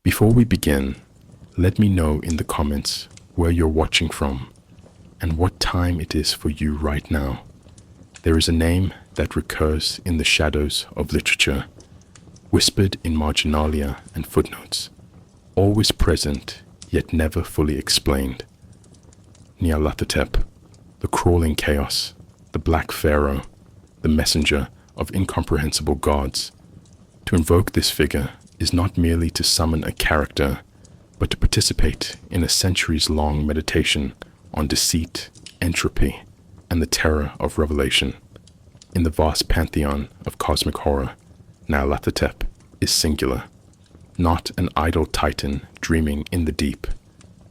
Before we begin, let me know in the comments where you're watching from and what time it is for you right now. There is a name that recurs in the shadows of literature, whispered in marginalia and footnotes, always present yet never fully explained. NYARLATHOTEP, the crawling chaos, the black pharaoh, the messenger of incomprehensible gods. To invoke this figure is not merely to summon a character, but to participate in a centuries-long meditation on deceit, entropy, and the terror of revelation. In the vast pantheon of cosmic horror, NYARLATHOTEP is singular, not an idle titan dreaming in the deep,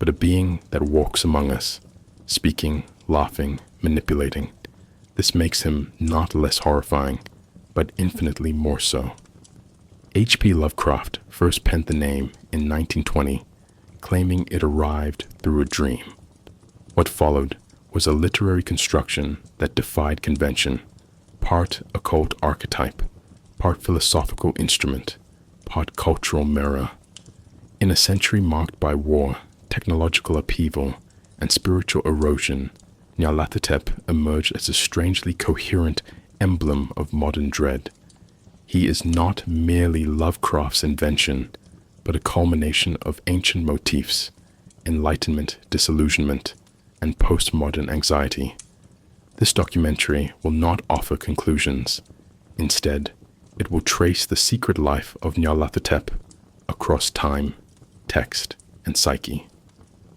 but a being that walks among us, speaking, laughing, manipulating. This makes him not less horrifying, but infinitely more so. H.P. Lovecraft first penned the name in 1920, claiming it arrived through a dream. What followed was a literary construction that defied convention, part occult archetype, part philosophical instrument, part cultural mirror. In a century marked by war, technological upheaval, and spiritual erosion, NYARLATHOTEP emerged as a strangely coherent emblem of modern dread. He is not merely Lovecraft's invention, but a culmination of ancient motifs, Enlightenment disillusionment, and postmodern anxiety. This documentary will not offer conclusions. Instead, it will trace the secret life of NYARLATHOTEP across time, text, and psyche.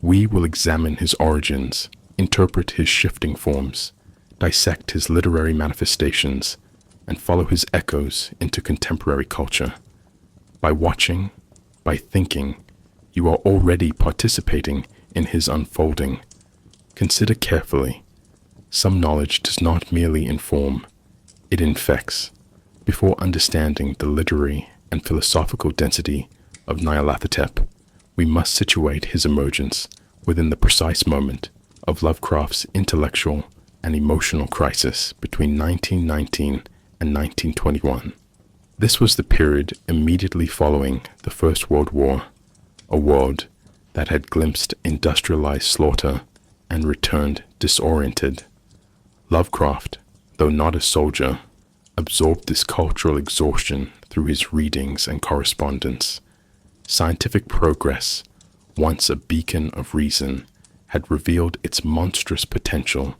We will examine his origins, interpret his shifting forms, dissect his literary manifestations, and follow his echoes into contemporary culture. By watching, by thinking, you are already participating in his unfolding. Consider carefully. Some knowledge does not merely inform, it infects. Before understanding the literary and philosophical density of NYARLATHOTEP, we must situate his emergence within the precise moment of Lovecraft's intellectual and emotional crisis between 1919 and 1921. This was the period immediately following the First World War, a world that had glimpsed industrialized slaughter and returned disoriented. Lovecraft, though not a soldier, absorbed this cultural exhaustion through his readings and correspondence. Scientific progress, once a beacon of reason, had revealed its monstrous potential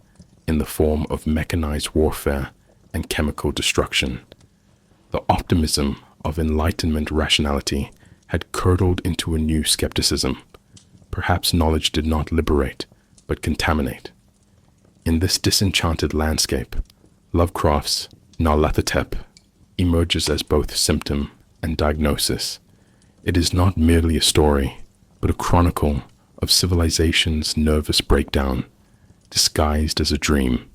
in the form of mechanized warfare and chemical destruction. The optimism of Enlightenment rationality had curdled into a new skepticism. Perhaps knowledge did not liberate, but contaminate. In this disenchanted landscape, Lovecraft's NYARLATHOTEP emerges as both symptom and diagnosis. It is not merely a story, but a chronicle of civilization's nervous breakdown, disguised as a dream.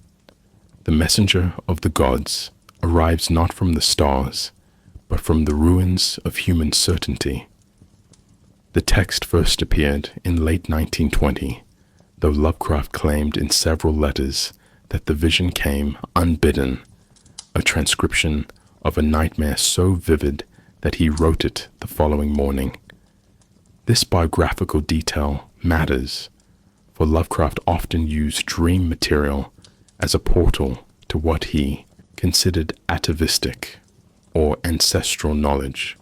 The messenger of the gods arrives not from the stars, but from the ruins of human certainty. The text first appeared in late 1920, though Lovecraft claimed in several letters that the vision came unbidden, a transcription of a nightmare so vivid that he wrote it the following morning. This biographical detail matters, for Lovecraft often used dream material as a portal to what he considered atavistic or ancestral knowledge,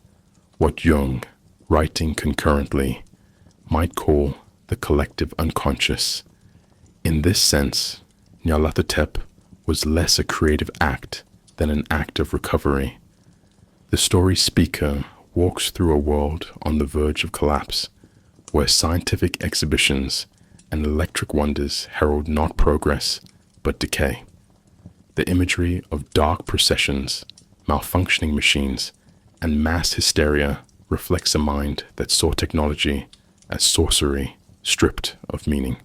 what Jung, writing concurrently, might call the collective unconscious. In this sense, NYARLATHOTEP was less a creative act than an act of recovery. The story speaker walks through a world on the verge of collapse, where scientific exhibitions and electric wonders herald not progress, but decay. The imagery of dark processions, malfunctioning machines, and mass hysteria reflects a mind that saw technology as sorcery stripped of meaning.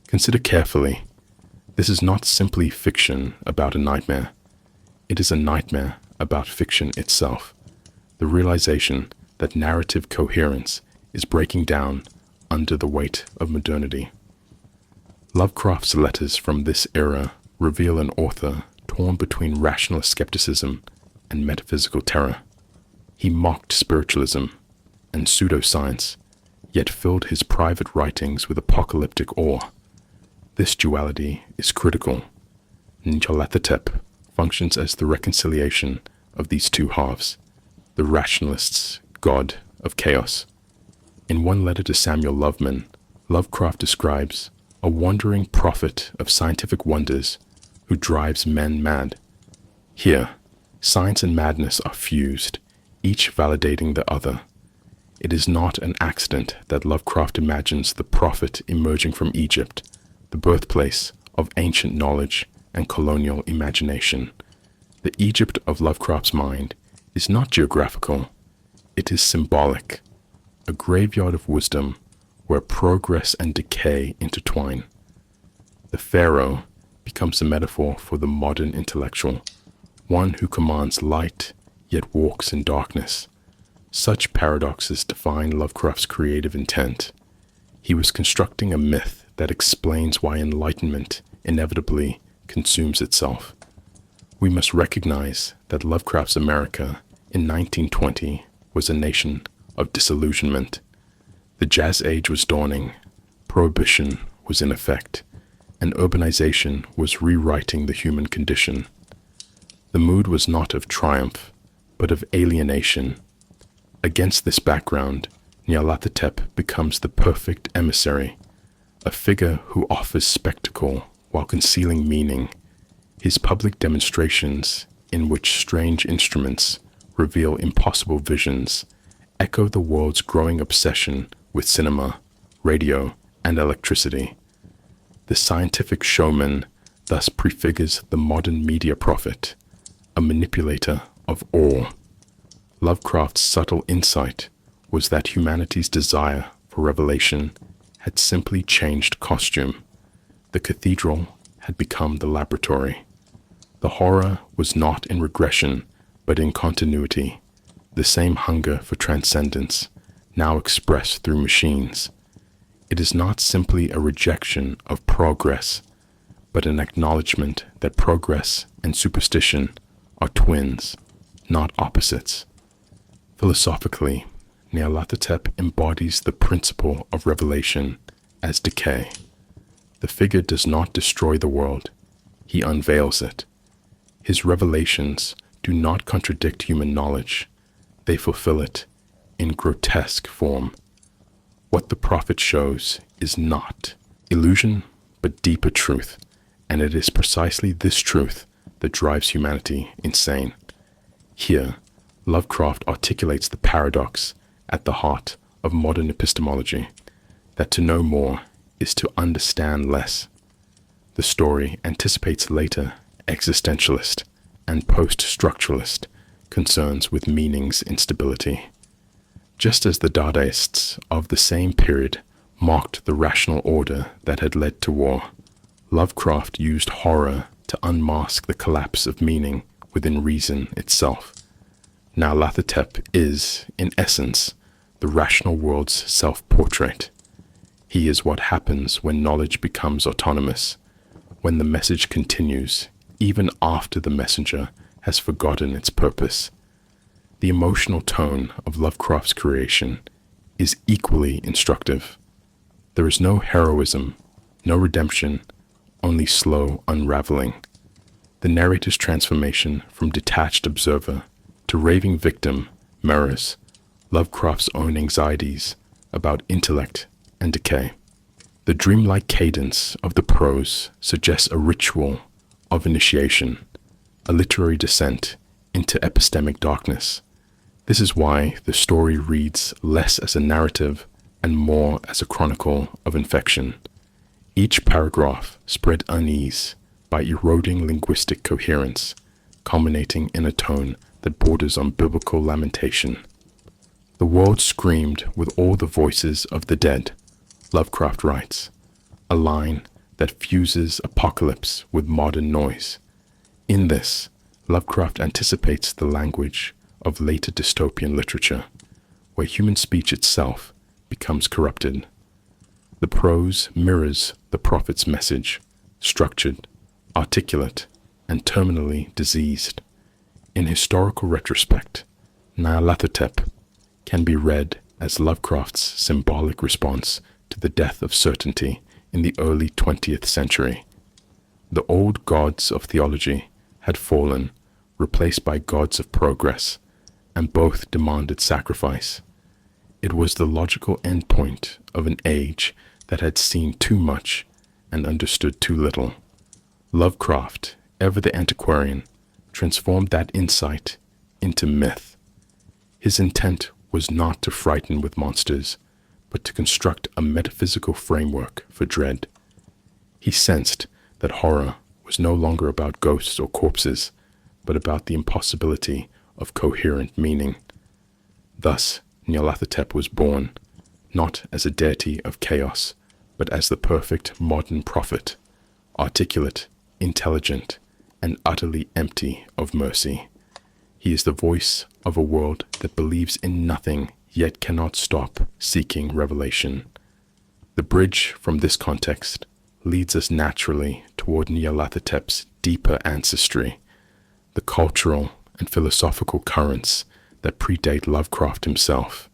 Consider carefully, this is not simply fiction about a nightmare. It is a nightmare about fiction itself, the realization that narrative coherence is breaking down under the weight of modernity. Lovecraft's letters from this era reveal an author torn between rationalist skepticism and metaphysical terror. He mocked spiritualism, and pseudoscience, yet filled his private writings with apocalyptic awe. This duality is critical. NYARLATHOTEP functions as the reconciliation of these two halves, the rationalist's god of chaos. In one letter to Samuel Loveman, Lovecraft describes a wandering prophet of scientific wonders who drives men mad. Here, science and madness are fused, each validating the other. It is not an accident that Lovecraft imagines the prophet emerging from Egypt, the birthplace of ancient knowledge and colonial imagination. The Egypt of Lovecraft's mind is not geographical, it is symbolic, a graveyard of wisdom where progress and decay intertwine. The pharaoh becomes a metaphor for the modern intellectual, one who commands light yet walks in darkness. Such paradoxes define Lovecraft's creative intent. He was constructing a myth that explains why enlightenment inevitably consumes itself. We must recognize that Lovecraft's America in 1920 was a nation of disillusionment. The Jazz Age was dawning, Prohibition was in effect, and urbanization was rewriting the human condition. The mood was not of triumph, but of alienation. Against this background, NYARLATHOTEP becomes the perfect emissary, a figure who offers spectacle while concealing meaning. His public demonstrations, in which strange instruments reveal impossible visions, echo the world's growing obsession with cinema, radio, and electricity. The scientific showman thus prefigures the modern media prophet, a manipulator of awe. Lovecraft's subtle insight was that humanity's desire for revelation had simply changed costume. The cathedral had become the laboratory. The horror was not in regression, but in continuity, the same hunger for transcendence, now expressed through machines. It is not simply a rejection of progress, but an acknowledgement that progress and superstition are twins, not opposites. Philosophically, NYARLATHOTEP embodies the principle of revelation as decay. The figure does not destroy the world, he unveils it. His revelations do not contradict human knowledge, they fulfill it in grotesque form. What the prophet shows is not illusion, but deeper truth, and it is precisely this truth that drives humanity insane. Here, Lovecraft articulates the paradox at the heart of modern epistemology, that to know more is to understand less. The story anticipates later existentialist and post-structuralist concerns with meaning's instability. Just as the Dadaists of the same period mocked the rational order that had led to war, Lovecraft used horror to unmask the collapse of meaning within reason itself. NYARLATHOTEP is, in essence, the rational world's self-portrait. He is what happens when knowledge becomes autonomous, when the message continues even after the messenger has forgotten its purpose. The emotional tone of Lovecraft's creation is equally instructive. There is no heroism, no redemption, only slow unraveling. The narrator's transformation from detached observer to raving victim mirrors Lovecraft's own anxieties about intellect and decay. The dreamlike cadence of the prose suggests a ritual of initiation, a literary descent into epistemic darkness. This is why the story reads less as a narrative and more as a chronicle of infection. Each paragraph spread unease by eroding linguistic coherence, culminating in a tone that borders on biblical lamentation. The world screamed with all the voices of the dead, Lovecraft writes, a line that fuses apocalypse with modern noise. In this, Lovecraft anticipates the language of later dystopian literature, where human speech itself becomes corrupted. The prose mirrors the prophet's message, structured, articulate, and terminally diseased. In historical retrospect, NYARLATHOTEP can be read as Lovecraft's symbolic response to the death of certainty in the early 20th century. The old gods of theology had fallen, replaced by gods of progress, and both demanded sacrifice. It was the logical endpoint of an age that had seen too much and understood too little. Lovecraft, ever the antiquarian, transformed that insight into myth. His intent was not to frighten with monsters, but to construct a metaphysical framework for dread. He sensed that horror was no longer about ghosts or corpses, but about the impossibility of coherent meaning. Thus, NYARLATHOTEP was born, not as a deity of chaos, but as the perfect modern prophet, articulate, intelligent, and utterly empty of mercy. He is the voice of a world that believes in nothing, yet cannot stop seeking revelation. The bridge from this context leads us naturally toward NYARLATHOTEP's deeper ancestry, the cultural and philosophical currents that predate Lovecraft himself.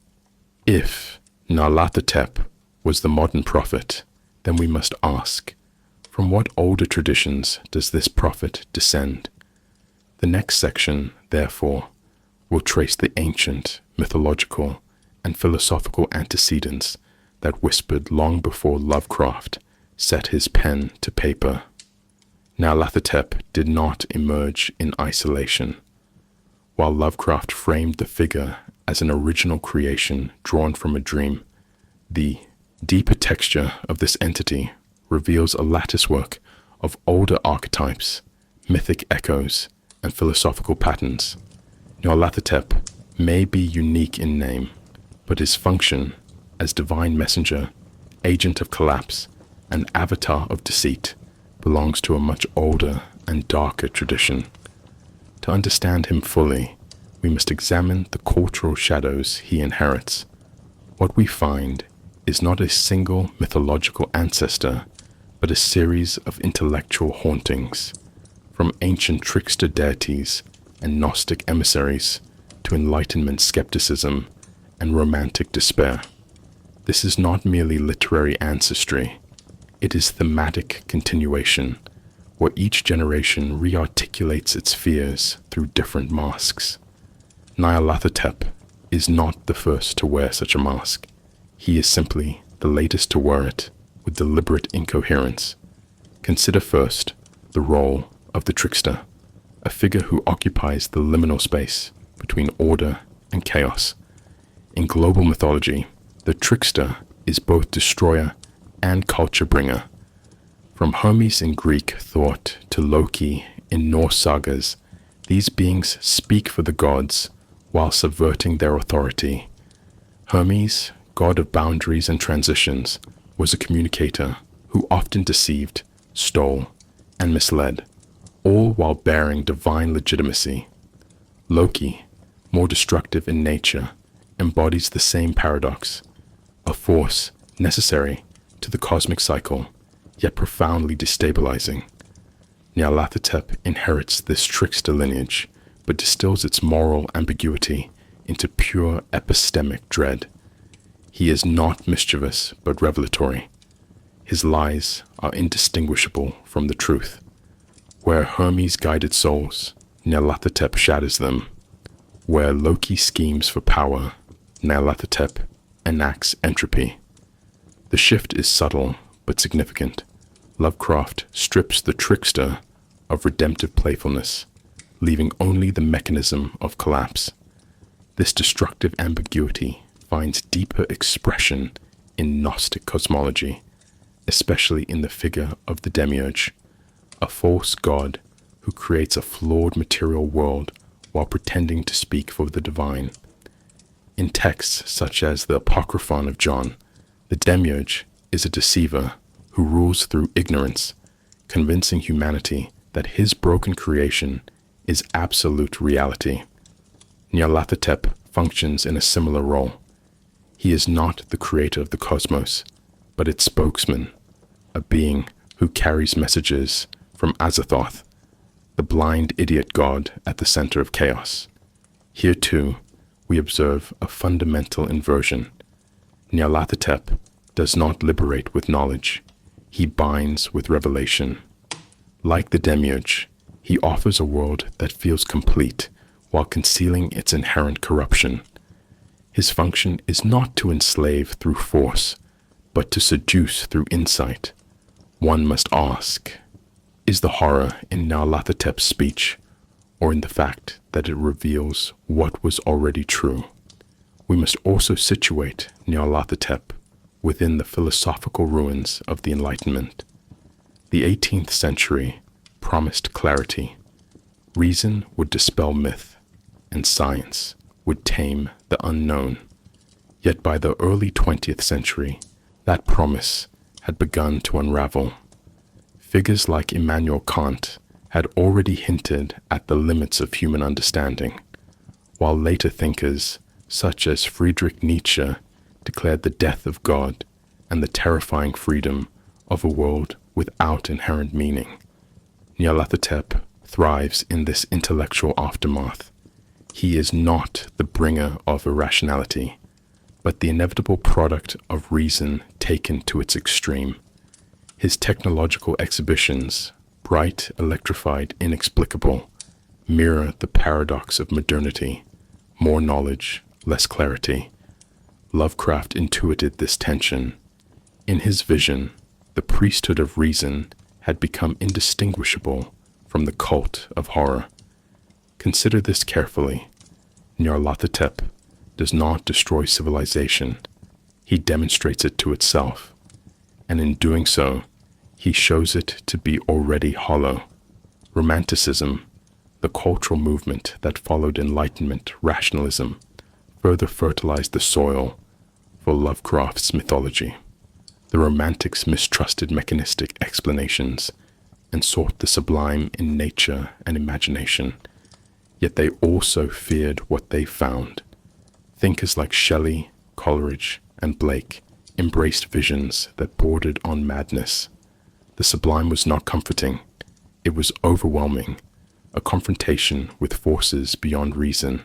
If NYARLATHOTEP was the modern prophet, then we must ask, from what older traditions does this prophet descend? The next section, therefore, will trace the ancient, mythological, and philosophical antecedents that whispered long before Lovecraft set his pen to paper. NYARLATHOTEP did not emerge in isolation. While Lovecraft framed the figure as an original creation drawn from a dream, the deeper texture of this entity reveals a latticework of older archetypes, mythic echoes, and philosophical patterns. NYARLATHOTEP may be unique in name, but his function as divine messenger, agent of collapse, and avatar of deceit belongs to a much older and darker tradition. To understand him fully, we must examine the cultural shadows he inherits. What we find is not a single mythological ancestor, but a series of intellectual hauntings, from ancient trickster deities and Gnostic emissaries to Enlightenment skepticism and Romantic despair. This is not merely literary ancestry, it is thematic continuation, where each generation re-articulates its fears through different masks. NYARLATHOTEP is not the first to wear such a mask. He is simply the latest to wear it with deliberate incoherence. Consider first the role of the trickster, a figure who occupies the liminal space between order and chaos. In global mythology, the trickster is both destroyer and culture bringer. From Hermes in Greek thought to Loki in Norse sagas, these beings speak for the gods while subverting their authority. Hermes, god of boundaries and transitions, was a communicator who often deceived, stole, and misled, all while bearing divine legitimacy. Loki, more destructive in nature, embodies the same paradox, a force necessary to the cosmic cycle, yet profoundly destabilizing. NYARLATHOTEP inherits this trickster lineage, but distills its moral ambiguity into pure epistemic dread. He is not mischievous, but revelatory. His lies are indistinguishable from the truth. Where Hermes guided souls, NYARLATHOTEP shatters them. Where Loki schemes for power, NYARLATHOTEP enacts entropy. The shift is subtle but significant. Lovecraft strips the trickster of redemptive playfulness, leaving only the mechanism of collapse. This destructive ambiguity finds deeper expression in Gnostic cosmology, especially in the figure of the demiurge, a false god who creates a flawed material world while pretending to speak for the divine. In texts such as the Apocryphon of John, the demiurge is a deceiver who rules through ignorance, convincing humanity that his broken creation is absolute reality. NYARLATHOTEP functions in a similar role. He is not the creator of the cosmos, but its spokesman, a being who carries messages from Azathoth, the blind idiot god at the center of chaos. Here too, we observe a fundamental inversion. Nyarlathotep does not liberate with knowledge, he binds with revelation. Like the demiurge, he offers a world that feels complete while concealing its inherent corruption. His function is not to enslave through force, but to seduce through insight. One must ask, is the horror in Nyarlathotep's speech, or in the fact that it reveals what was already true? We must also situate Nyarlathotep within the philosophical ruins of the Enlightenment. The 18th century promised clarity. Reason would dispel myth, and science would tame the unknown. Yet by the early 20th century, that promise had begun to unravel. Figures like Immanuel Kant had already hinted at the limits of human understanding, while later thinkers such as Friedrich Nietzsche declared the death of God and the terrifying freedom of a world without inherent meaning. Nyarlathotep thrives in this intellectual aftermath. He is not the bringer of irrationality, but the inevitable product of reason taken to its extreme. His technological exhibitions, bright, electrified, inexplicable, mirror the paradox of modernity: more knowledge, less clarity. Lovecraft intuited this tension. In his vision, the priesthood of reason had become indistinguishable from the cult of horror. Consider this carefully. Nyarlathotep does not destroy civilization. He demonstrates it to itself, and in doing so, he shows it to be already hollow. Romanticism, the cultural movement that followed Enlightenment rationalism, further fertilized the soil for Lovecraft's mythology. The Romantics mistrusted mechanistic explanations and sought the sublime in nature and imagination, yet they also feared what they found. Thinkers like Shelley, Coleridge, and Blake embraced visions that bordered on madness. The sublime was not comforting, it was overwhelming, a confrontation with forces beyond reason.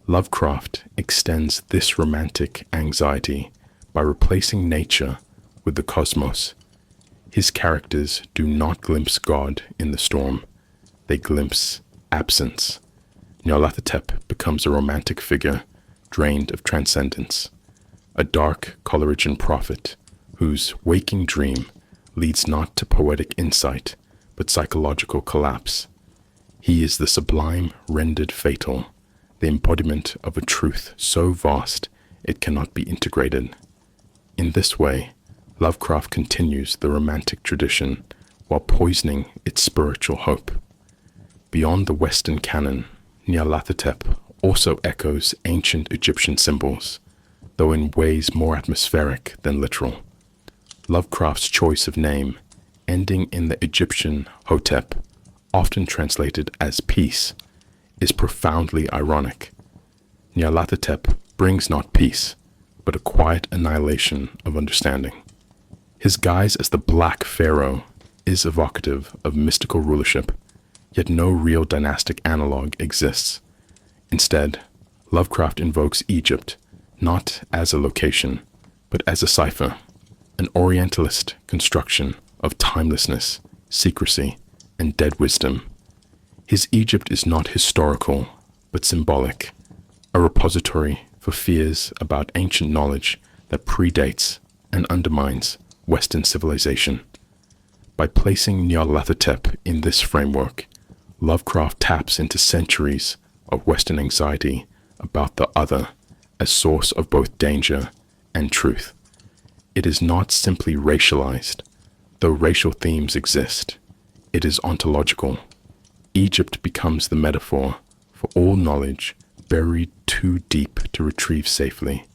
Lovecraft extends this romantic anxiety by replacing nature with the cosmos. His characters do not glimpse God in the storm, they glimpse absence. Nyarlathotep becomes a romantic figure drained of transcendence, a dark Coleridgean prophet whose waking dream leads not to poetic insight but psychological collapse. He is the sublime rendered fatal, the embodiment of a truth so vast it cannot be integrated. In this way, Lovecraft continues the romantic tradition while poisoning its spiritual hope. Beyond the Western canon, Nyarlathotep also echoes ancient Egyptian symbols, though in ways more atmospheric than literal. Lovecraft's choice of name, ending in the Egyptian Hotep, often translated as peace, is profoundly ironic. Nyarlathotep brings not peace, but a quiet annihilation of understanding. His guise as the Black Pharaoh is evocative of mystical rulership, yet no real dynastic analog exists. Instead, Lovecraft invokes Egypt not as a location, but as a cipher, an Orientalist construction of timelessness, secrecy, and dead wisdom. His Egypt is not historical, but symbolic, a repository for fears about ancient knowledge that predates and undermines Western civilization. By placing Nyarlathotep in this framework, Lovecraft taps into centuries of Western anxiety about the other as source of both danger and truth. It is not simply racialized, though racial themes exist. It is ontological. Egypt becomes the metaphor for all knowledge buried too deep to retrieve safely.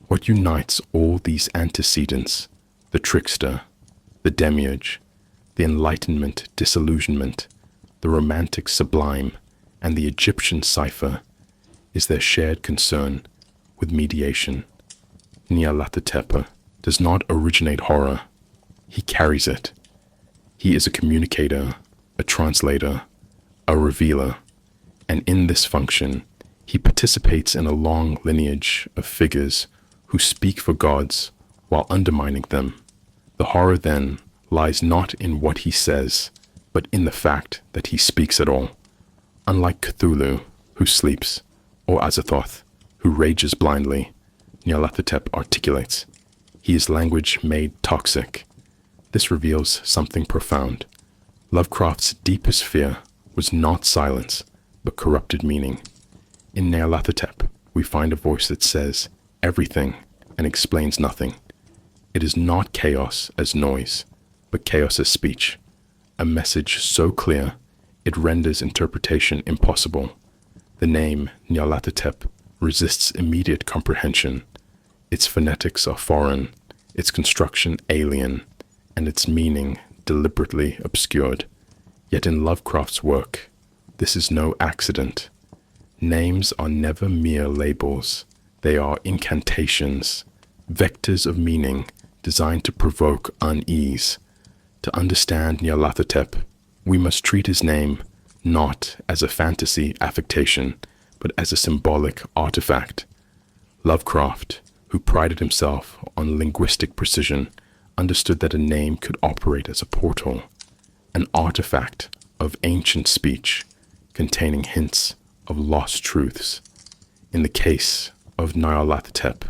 What unites all these antecedents, the trickster, the demiurge, the Enlightenment disillusionment, the romantic sublime, and the Egyptian cipher, is their shared concern with mediation. Nyarlathotep does not originate horror, he carries it. He is a communicator, a translator, a revealer, and in this function, He participates in a long lineage of figures who speak for gods while undermining them. The horror then lies not in what he says, but in the fact that he speaks at all. Unlike Cthulhu, who sleeps, or Azathoth, who rages blindly, Nyarlathotep articulates. He is language made toxic. This reveals something profound. Lovecraft's deepest fear was not silence, but corrupted meaning. In Nyarlathotep, we find a voice that says everything and explains nothing. It is not chaos as noise, but chaos as speech. A message so clear, it renders interpretation impossible. The name Nyarlathotep resists immediate comprehension. Its phonetics are foreign, its construction alien, and its meaning deliberately obscured. Yet in Lovecraft's work, this is no accident. Names are never mere labels. They are incantations, vectors of meaning designed to provoke unease. To understand Nyarlathotep, we must treat his name not as a fantasy affectation, but as a symbolic artifact. Lovecraft, who prided himself on linguistic precision, understood that a name could operate as a portal, an artifact of ancient speech containing hints of lost truths. In the case of Nyarlathotep,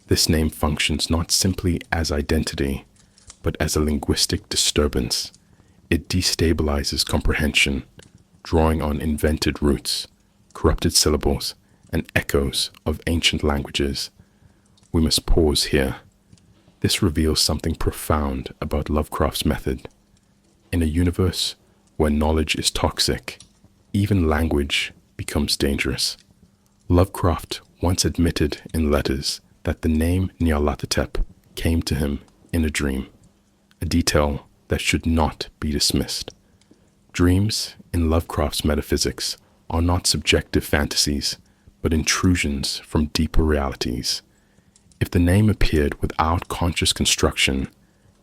this name functions not simply as identity, but as a linguistic disturbance. It destabilizes comprehension, drawing on invented roots, corrupted syllables, and echoes of ancient languages. We must pause here. This reveals something profound about Lovecraft's method. In a universe where knowledge is toxic, even language becomes dangerous. Lovecraft once admitted in letters that the name Nyarlathotep came to him in a dream, a detail that should not be dismissed. Dreams in Lovecraft's metaphysics are not subjective fantasies, but intrusions from deeper realities. If the name appeared without conscious construction,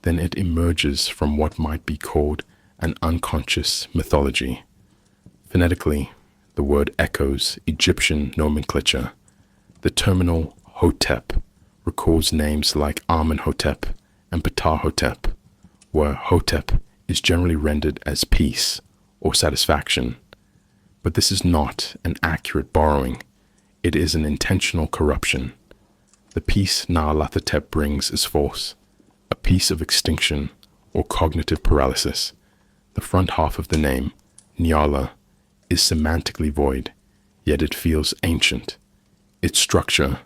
then it emerges from what might be called an unconscious mythology. Phonetically, the word echoes Egyptian nomenclature. The terminal Hotep recalls names like Amenhotep and Ptahhotep, where Hotep is generally rendered as peace or satisfaction. But this is not an accurate borrowing. It is an intentional corruption. The peace Nyarlathotep brings is false, a peace of extinction or cognitive paralysis. The front half of the name, Nyarla, is semantically void, yet it feels ancient. Its structure,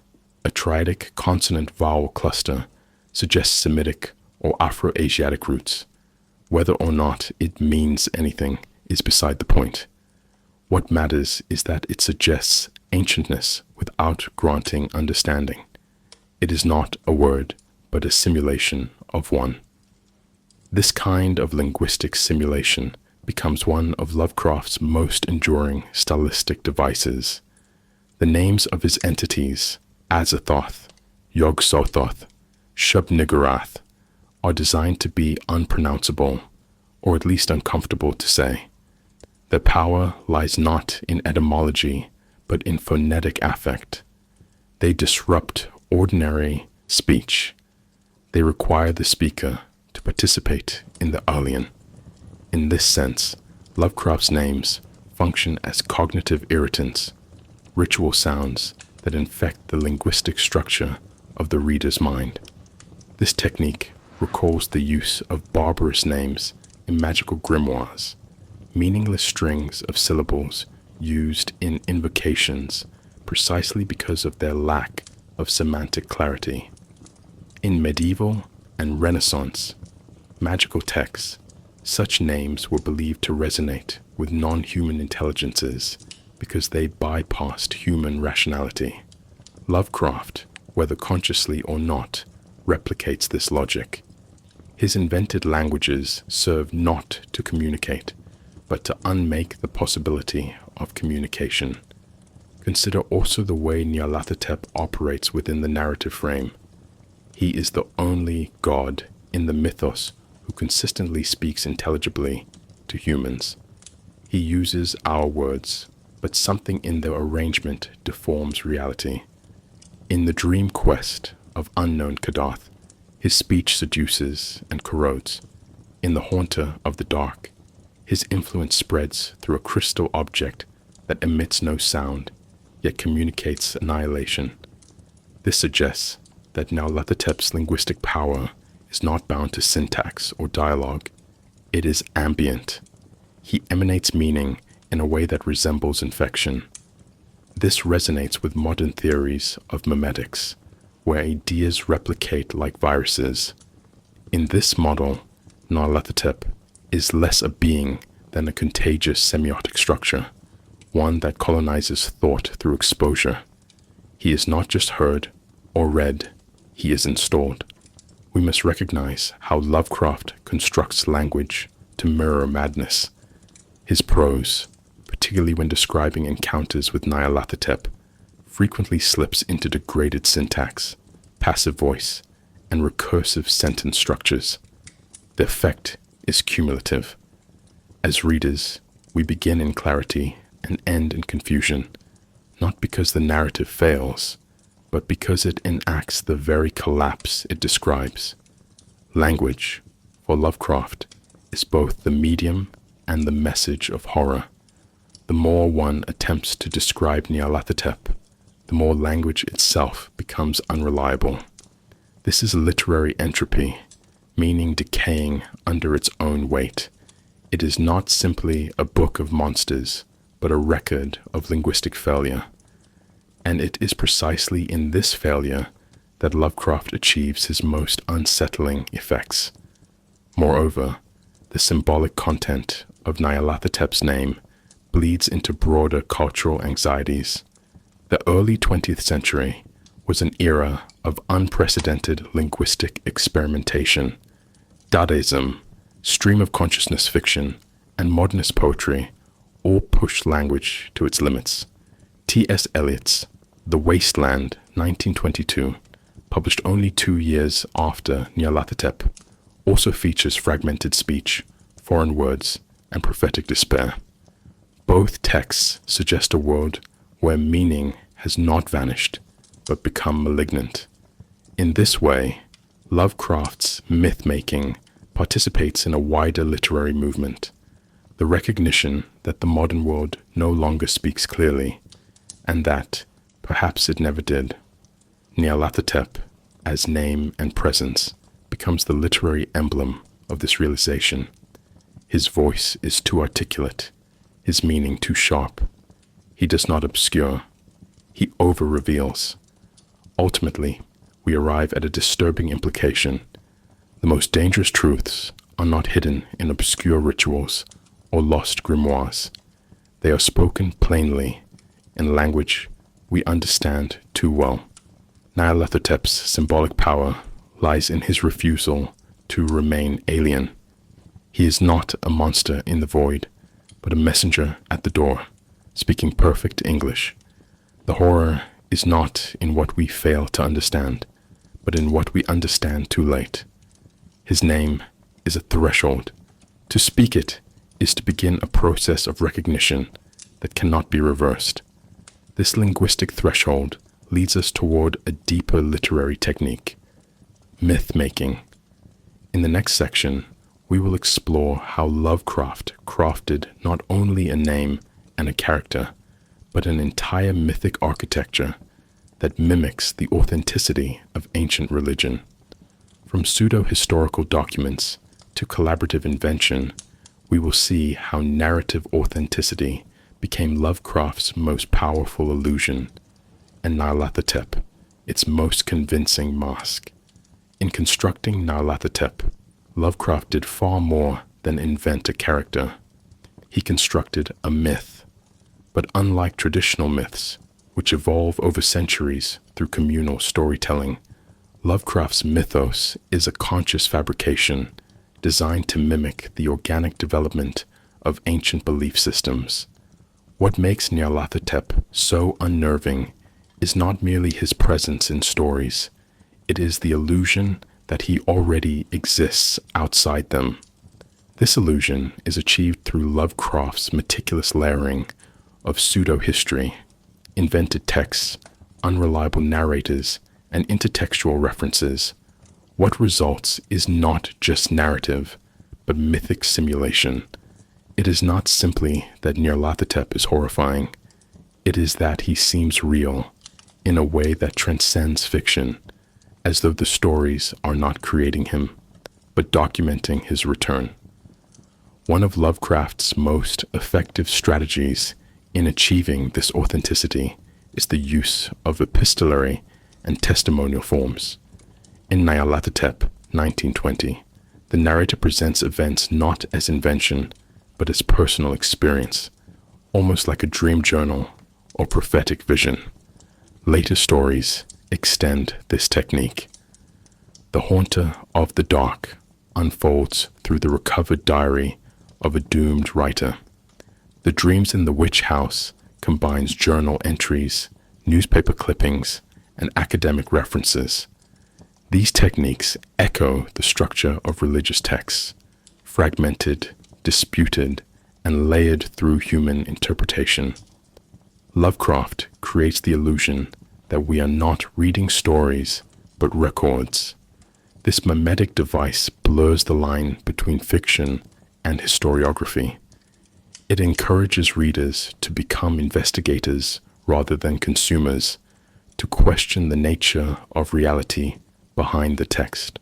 a triadic consonant-vowel cluster, suggests Semitic or Afro-Asiatic roots. Whether or not it means anything is beside the point. What matters is that it suggests ancientness without granting understanding. It is not a word, but a simulation of one. This kind of linguistic simulation becomes one of Lovecraft's most enduring stylistic devices. The names of his entities, Azathoth, Yog-Sothoth, Shub-Niggurath, are designed to be unpronounceable, or at least uncomfortable to say. Their power lies not in etymology, but in phonetic affect. They disrupt ordinary speech. They require the speaker to participate in the alien. In this sense, Lovecraft's names function as cognitive irritants, ritual sounds that infect the linguistic structure of the reader's mind. This technique recalls the use of barbarous names in magical grimoires, meaningless strings of syllables used in invocations precisely because of their lack of semantic clarity. In medieval and Renaissance magical texts, such names were believed to resonate with non-human intelligences because they bypassed human rationality. Lovecraft, whether consciously or not, replicates this logic. His invented languages serve not to communicate, but to unmake the possibility of communication. Consider also the way Nyarlathotep operates within the narrative frame. He is the only god in the mythos who consistently speaks intelligibly to humans. He uses our words, but something in their arrangement deforms reality. In the dream quest of unknown Kadath, his speech seduces and corrodes. In the haunter of the dark, his influence spreads through a crystal object that emits no sound, yet communicates annihilation. This suggests that NYARLATHOTEP's linguistic power is not bound to syntax or dialogue. It is ambient. He emanates meaning in a way that resembles infection. This resonates with modern theories of memetics, where ideas replicate like viruses. In this model, NYARLATHOTEP is less a being than a contagious semiotic structure, one that colonizes thought through exposure. He is not just heard or read, he is installed. We must recognize how Lovecraft constructs language to mirror madness. His prose, particularly when describing encounters with NYARLATHOTEP, frequently slips into degraded syntax, passive voice, and recursive sentence structures. The effect is cumulative. As readers, we begin in clarity and end in confusion, not because the narrative fails, but because it enacts the very collapse it describes. Language, for Lovecraft, is both the medium and the message of horror. The more one attempts to describe NYARLATHOTEP, the more language itself becomes unreliable. This is literary entropy, meaning decaying under its own weight. It is not simply a book of monsters, but a record of linguistic failure. And it is precisely in this failure that Lovecraft achieves his most unsettling effects. Moreover, the symbolic content of NYARLATHOTEP's name bleeds into broader cultural anxieties. The early 20th century was an era of unprecedented linguistic experimentation. Dadaism, stream of consciousness fiction, and modernist poetry all pushed language to its limits. T.S. Eliot's The Waste Land, 1922, published only 2 years after NYARLATHOTEP, also features fragmented speech, foreign words, and prophetic despair. Both texts suggest a world where meaning has not vanished, but become malignant. In this way, Lovecraft's myth-making participates in a wider literary movement, the recognition that the modern world no longer speaks clearly, and that, perhaps it never did. NYARLATHOTEP, as name and presence, becomes the literary emblem of this realization. His voice is too articulate, his meaning too sharp. He does not obscure, he over-reveals. Ultimately, we arrive at a disturbing implication. The most dangerous truths are not hidden in obscure rituals or lost grimoires. They are spoken plainly, in language we understand too well. NYARLATHOTEP's symbolic power lies in his refusal to remain alien. He is not a monster in the void, but a messenger at the door, speaking perfect English. The horror is not in what we fail to understand, but in what we understand too late. His name is a threshold. To speak it is to begin a process of recognition that cannot be reversed. This linguistic threshold leads us toward a deeper literary technique, myth-making. In the next section, we will explore how Lovecraft crafted not only a name and a character, but an entire mythic architecture that mimics the authenticity of ancient religion. From pseudo-historical documents to collaborative invention, we will see how narrative authenticity became Lovecraft's most powerful illusion, and NYARLATHOTEP its most convincing mask. In constructing NYARLATHOTEP, Lovecraft did far more than invent a character. He constructed a myth. But unlike traditional myths, which evolve over centuries through communal storytelling, Lovecraft's mythos is a conscious fabrication designed to mimic the organic development of ancient belief systems. What makes NYARLATHOTEP so unnerving is not merely his presence in stories, it is the illusion that he already exists outside them. This illusion is achieved through Lovecraft's meticulous layering, of pseudo-history, invented texts, unreliable narrators, and intertextual references, what results is not just narrative, but mythic simulation. It is not simply that NYARLATHOTEP is horrifying. It is that he seems real, in a way that transcends fiction, as though the stories are not creating him, but documenting his return. One of Lovecraft's most effective strategies in achieving this authenticity is the use of epistolary and testimonial forms. In NYARLATHOTEP 1920, the narrator presents events not as invention, but as personal experience, almost like a dream journal or prophetic vision. Later stories extend this technique. The Haunter of the Dark unfolds through the recovered diary of a doomed writer. The Dreams in the Witch House combines journal entries, newspaper clippings, and academic references. These techniques echo the structure of religious texts, fragmented, disputed, and layered through human interpretation. Lovecraft creates the illusion that we are not reading stories, but records. This mimetic device blurs the line between fiction and historiography. It encourages readers to become investigators rather than consumers, to question the nature of reality behind the text.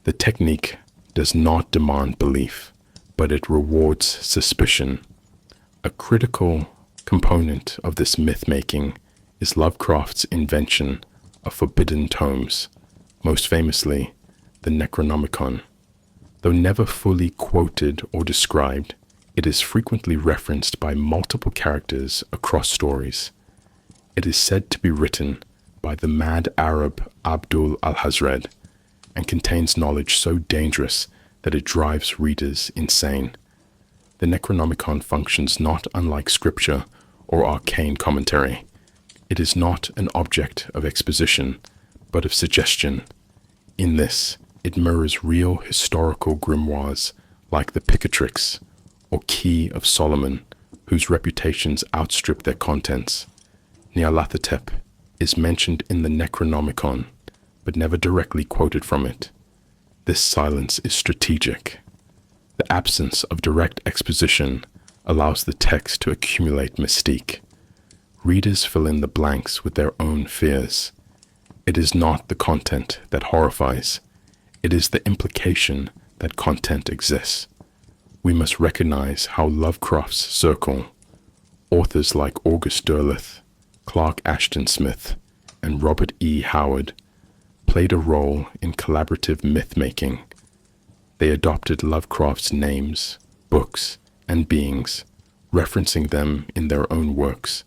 The technique does not demand belief, but it rewards suspicion. A critical component of this myth-making is Lovecraft's invention of forbidden tomes, most famously the Necronomicon. Though never fully quoted or described, it is frequently referenced by multiple characters across stories. It is said to be written by the mad Arab Abdul al-Hazred and contains knowledge so dangerous that it drives readers insane. The Necronomicon functions not unlike scripture or arcane commentary. It is not an object of exposition, but of suggestion. In this, it mirrors real historical grimoires like the Picatrix or Key of Solomon, whose reputations outstrip their contents. NYARLATHOTEP is mentioned in the Necronomicon, but never directly quoted from it. This silence is strategic. The absence of direct exposition allows the text to accumulate mystique. Readers fill in the blanks with their own fears. It is not the content that horrifies. It is the implication that content exists. We must recognize how Lovecraft's circle, authors like August Derleth, Clark Ashton Smith, and Robert E. Howard, played a role in collaborative myth-making. They adopted Lovecraft's names, books, and beings, referencing them in their own works,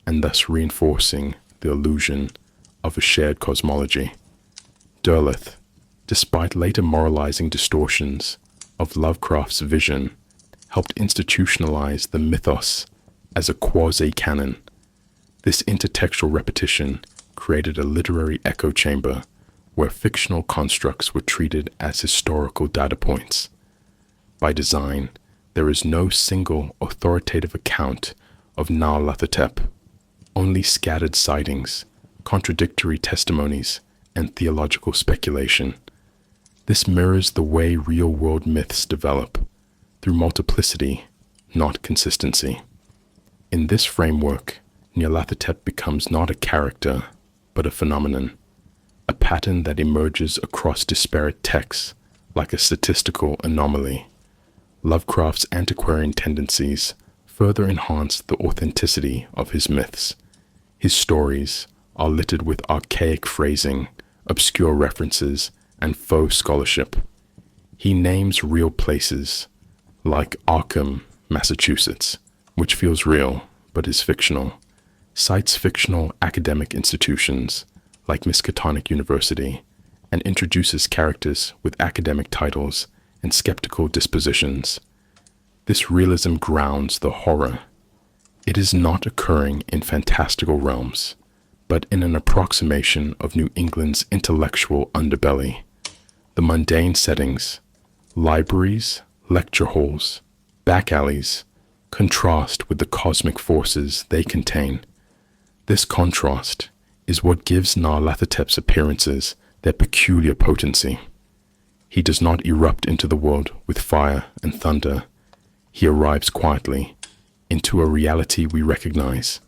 and thus reinforcing the illusion of a shared cosmology. Derleth, despite later moralizing distortions of Lovecraft's vision, helped institutionalize the mythos as a quasi-canon. This intertextual repetition created a literary echo chamber where fictional constructs were treated as historical data points. By design, there is no single authoritative account of NYARLATHOTEP, only scattered sightings, contradictory testimonies, and theological speculation. This mirrors the way real-world myths develop, through multiplicity, not consistency. In this framework, NYARLATHOTEP becomes not a character, but a phenomenon, a pattern that emerges across disparate texts like a statistical anomaly. Lovecraft's antiquarian tendencies further enhance the authenticity of his myths. His stories are littered with archaic phrasing, obscure references, and faux scholarship. He names real places, like Arkham, Massachusetts, which feels real but is fictional, cites fictional academic institutions, like Miskatonic University, and introduces characters with academic titles and skeptical dispositions. This realism grounds the horror. It is not occurring in fantastical realms, but in an approximation of New England's intellectual underbelly. The mundane settings, libraries, lecture halls, back alleys, contrast with the cosmic forces they contain. This contrast is what gives NYARLATHOTEP's appearances their peculiar potency. He does not erupt into the world with fire and thunder. He arrives quietly into a reality we recognize.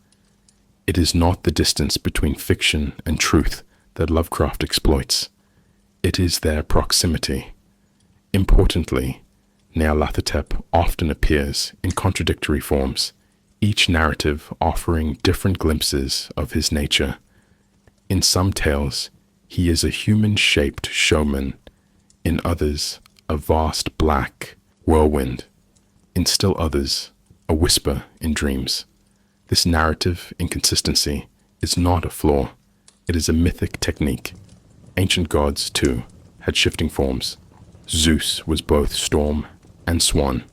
It is not the distance between fiction and truth that Lovecraft exploits. It is their proximity. Importantly, NYARLATHOTEP often appears in contradictory forms, each narrative offering different glimpses of his nature. In some tales, he is a human-shaped showman. In others, a vast black whirlwind. In still others, a whisper in dreams. This narrative inconsistency is not a flaw. It is a mythic technique. Ancient gods, too, had shifting forms. Zeus was both storm and swan.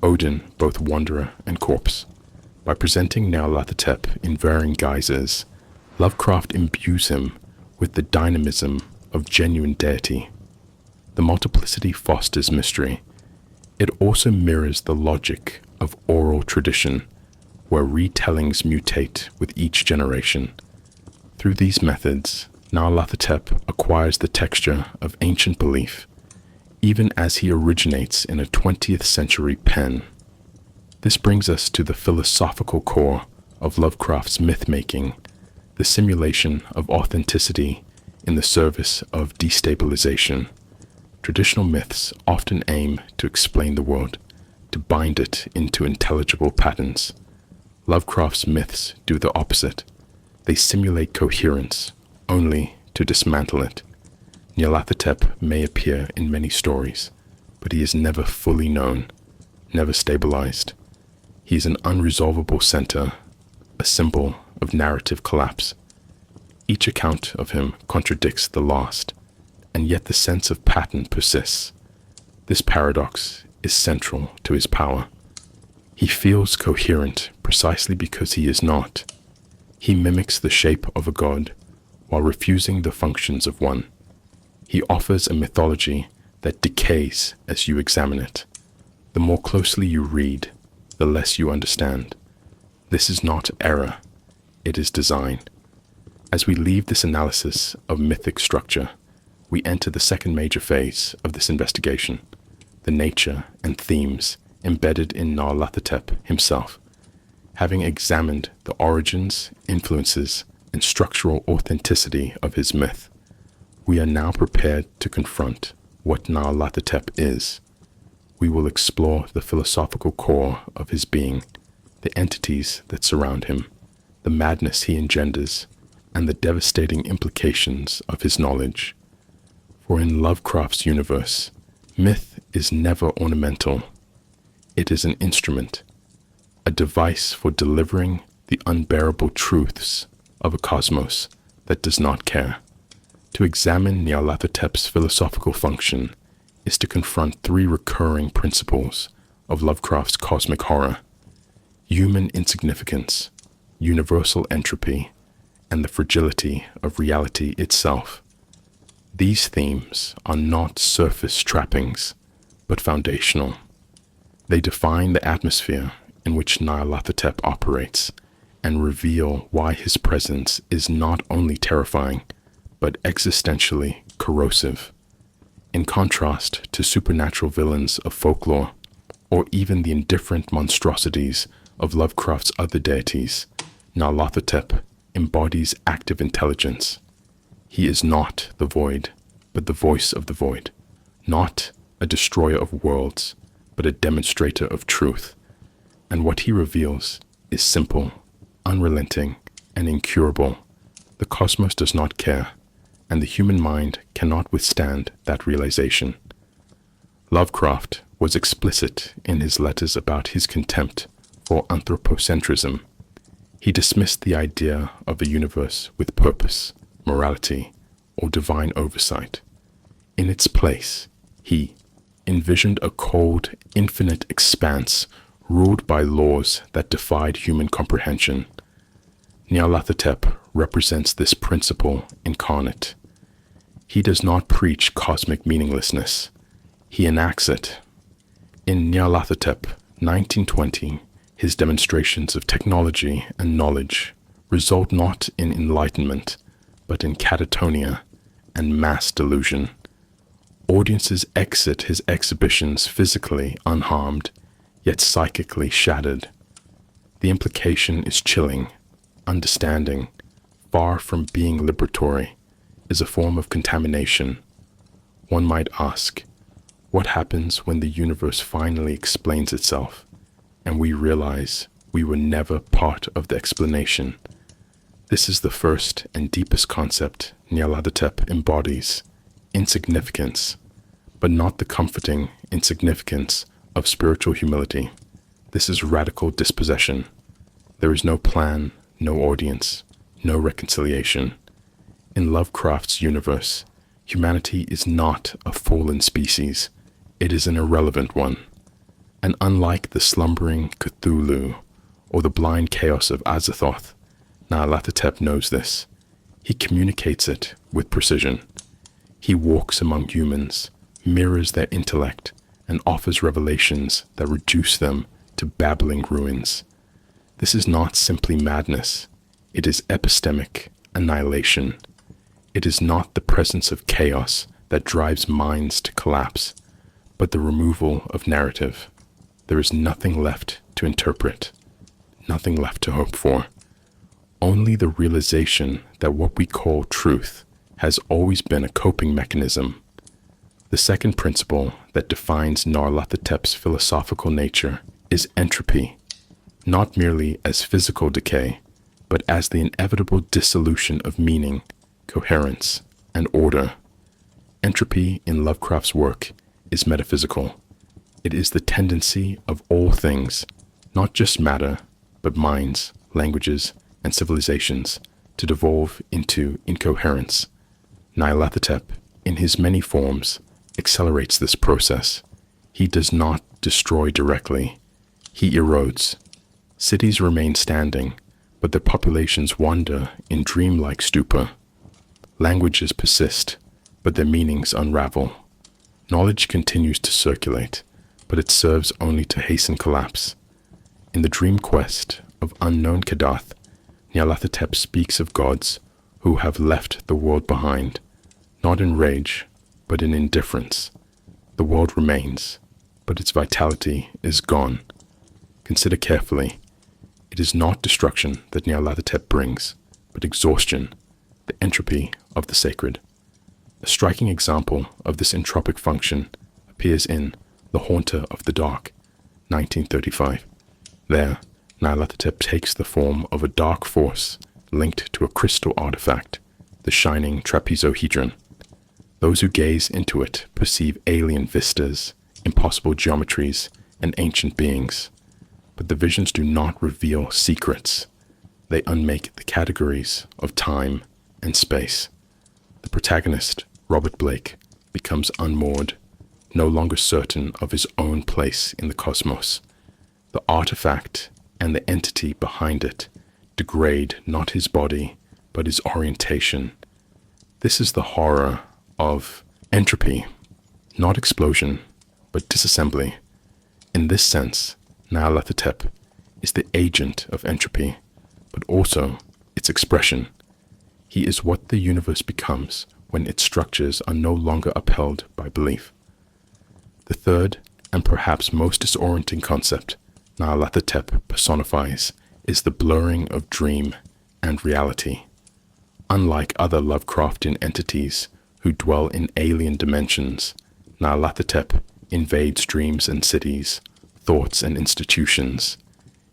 Odin both wanderer and corpse. By presenting NYARLATHOTEP in varying guises, Lovecraft imbues him with the dynamism of genuine deity. The multiplicity fosters mystery. It also mirrors the logic of oral tradition, where retellings mutate with each generation. Through these methods, NYARLATHOTEP acquires the texture of ancient belief, even as he originates in a 20th century pen. This brings us to the philosophical core of Lovecraft's myth-making, the simulation of authenticity in the service of destabilization. Traditional myths often aim to explain the world, to bind it into intelligible patterns. Lovecraft's myths do the opposite. They simulate coherence, only to dismantle it. NYARLATHOTEP may appear in many stories, but he is never fully known, never stabilized. He is an unresolvable center, a symbol of narrative collapse. Each account of him contradicts the last, and yet the sense of pattern persists. This paradox is central to his power. He feels coherent precisely because he is not. He mimics the shape of a god while refusing the functions of one. He offers a mythology that decays as you examine it. The more closely you read, the less you understand. This is not error, it is design. As we leave this analysis of mythic structure, we enter the second major phase of this investigation, the nature and themes embedded in NYARLATHOTEP himself. Having examined the origins, influences, and structural authenticity of his myth, we are now prepared to confront what NYARLATHOTEP is. We will explore the philosophical core of his being, the entities that surround him, the madness he engenders, and the devastating implications of his knowledge. For in Lovecraft's universe, myth is never ornamental. It is an instrument, a device for delivering the unbearable truths of a cosmos that does not care. To examine NYARLATHOTEP's philosophical function is to confront three recurring principles of Lovecraft's cosmic horror: human insignificance, universal entropy, and the fragility of reality itself. These themes are not surface trappings, but foundational. They define the atmosphere in which NYARLATHOTEP operates and reveal why his presence is not only terrifying, but existentially corrosive. In contrast to supernatural villains of folklore, or even the indifferent monstrosities of Lovecraft's other deities, NYARLATHOTEP embodies active intelligence. He is not the void, but the voice of the void, not a destroyer of worlds, but a demonstrator of truth. And what he reveals is simple, unrelenting, and incurable. The cosmos does not care, and the human mind cannot withstand that realization. Lovecraft was explicit in his letters about his contempt for anthropocentrism. He dismissed the idea of a universe with purpose, morality, or divine oversight. In its place, he envisioned a cold, infinite expanse ruled by laws that defied human comprehension. NYARLATHOTEP represents this principle incarnate. He does not preach cosmic meaninglessness. He enacts it. In NYARLATHOTEP 1920, His demonstrations of technology and knowledge result not in enlightenment, but in catatonia and mass delusion. Audiences exit his exhibitions physically unharmed, yet psychically shattered. The implication is chilling. Understanding, far from being liberatory, is a form of contamination. One might ask, what happens when the universe finally explains itself, and we realize we were never part of the explanation? This is the first and deepest concept NYARLATHOTEP embodies: insignificance, but not the comforting insignificance of spiritual humility. This is radical dispossession. There is no plan, no audience, no reconciliation. In Lovecraft's universe, humanity is not a fallen species. It is an irrelevant one. And unlike the slumbering Cthulhu or the blind chaos of Azathoth, NYARLATHOTEP knows this. He communicates it with precision. He walks among humans, mirrors their intellect, and offers revelations that reduce them to babbling ruins. This is not simply madness. It is epistemic annihilation. It is not the presence of chaos that drives minds to collapse, but the removal of narrative. There is nothing left to interpret, nothing left to hope for. Only the realization that what we call truth has always been a coping mechanism. The second principle that defines NYARLATHOTEP's philosophical nature is entropy, not merely as physical decay, but as the inevitable dissolution of meaning, coherence, and order. Entropy in Lovecraft's work is metaphysical. It is the tendency of all things, not just matter, but minds, languages, and civilizations, to devolve into incoherence. NYARLATHOTEP, in his many forms, accelerates this process. He does not destroy directly. He erodes. Cities remain standing, but their populations wander in dreamlike stupor. Languages persist, but their meanings unravel. Knowledge continues to circulate, but it serves only to hasten collapse. In the dream quest of unknown Kadath, NYARLATHOTEP speaks of gods who have left the world behind, not in rage, but in indifference. The world remains, but its vitality is gone. Consider carefully. It is not destruction that NYARLATHOTEP brings, but exhaustion, the entropy of the sacred. A striking example of this entropic function appears in The Haunter of the Dark, 1935. There, NYARLATHOTEP takes the form of a dark force linked to a crystal artifact, the shining trapezohedron. Those who gaze into it perceive alien vistas, impossible geometries, and ancient beings. But the visions do not reveal secrets. They unmake the categories of time and space. The protagonist, Robert Blake, becomes unmoored, no longer certain of his own place in the cosmos. The artifact and the entity behind it degrade not his body, but his orientation. This is the horror of entropy, not explosion, but disassembly. In this sense, NYARLATHOTEP is the agent of entropy, but also its expression. He is what the universe becomes when its structures are no longer upheld by belief. The third, and perhaps most disorienting concept NYARLATHOTEP personifies is the blurring of dream and reality. Unlike other Lovecraftian entities who dwell in alien dimensions, NYARLATHOTEP invades dreams and cities, thoughts and institutions.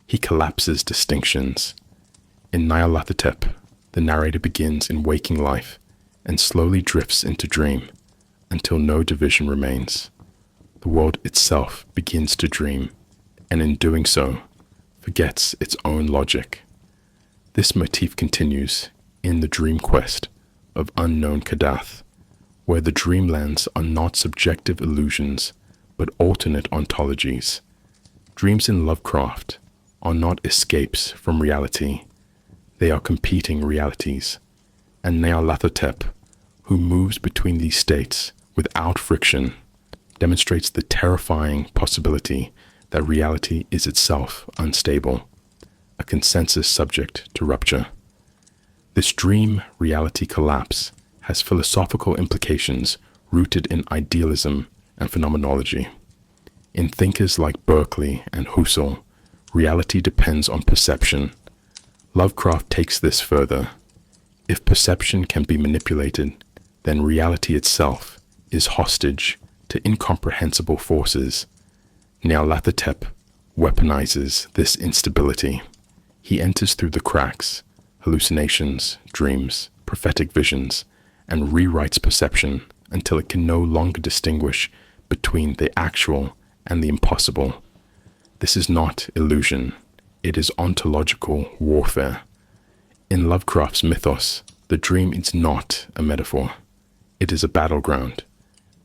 He collapses distinctions. In NYARLATHOTEP, the narrator begins in waking life and slowly drifts into dream until no division remains. The world itself begins to dream, and in doing so, forgets its own logic. This motif continues in the dream quest of unknown Kadath, where the dreamlands are not subjective illusions, but alternate ontologies. Dreams in Lovecraft are not escapes from reality. They are competing realities, and NYARLATHOTEP, who moves between these states without friction, demonstrates the terrifying possibility that reality is itself unstable, a consensus subject to rupture. This dream-reality collapse has philosophical implications rooted in idealism and phenomenology. In thinkers like Berkeley and Husserl, reality depends on perception. Lovecraft takes this further. If perception can be manipulated, then reality itself is hostage to incomprehensible forces. NYARLATHOTEP weaponizes this instability. He enters through the cracks, hallucinations, dreams, prophetic visions, and rewrites perception until it can no longer distinguish between the actual and the impossible. This is not illusion, it is ontological warfare. In Lovecraft's Mythos, the dream is not a metaphor. It is a battleground,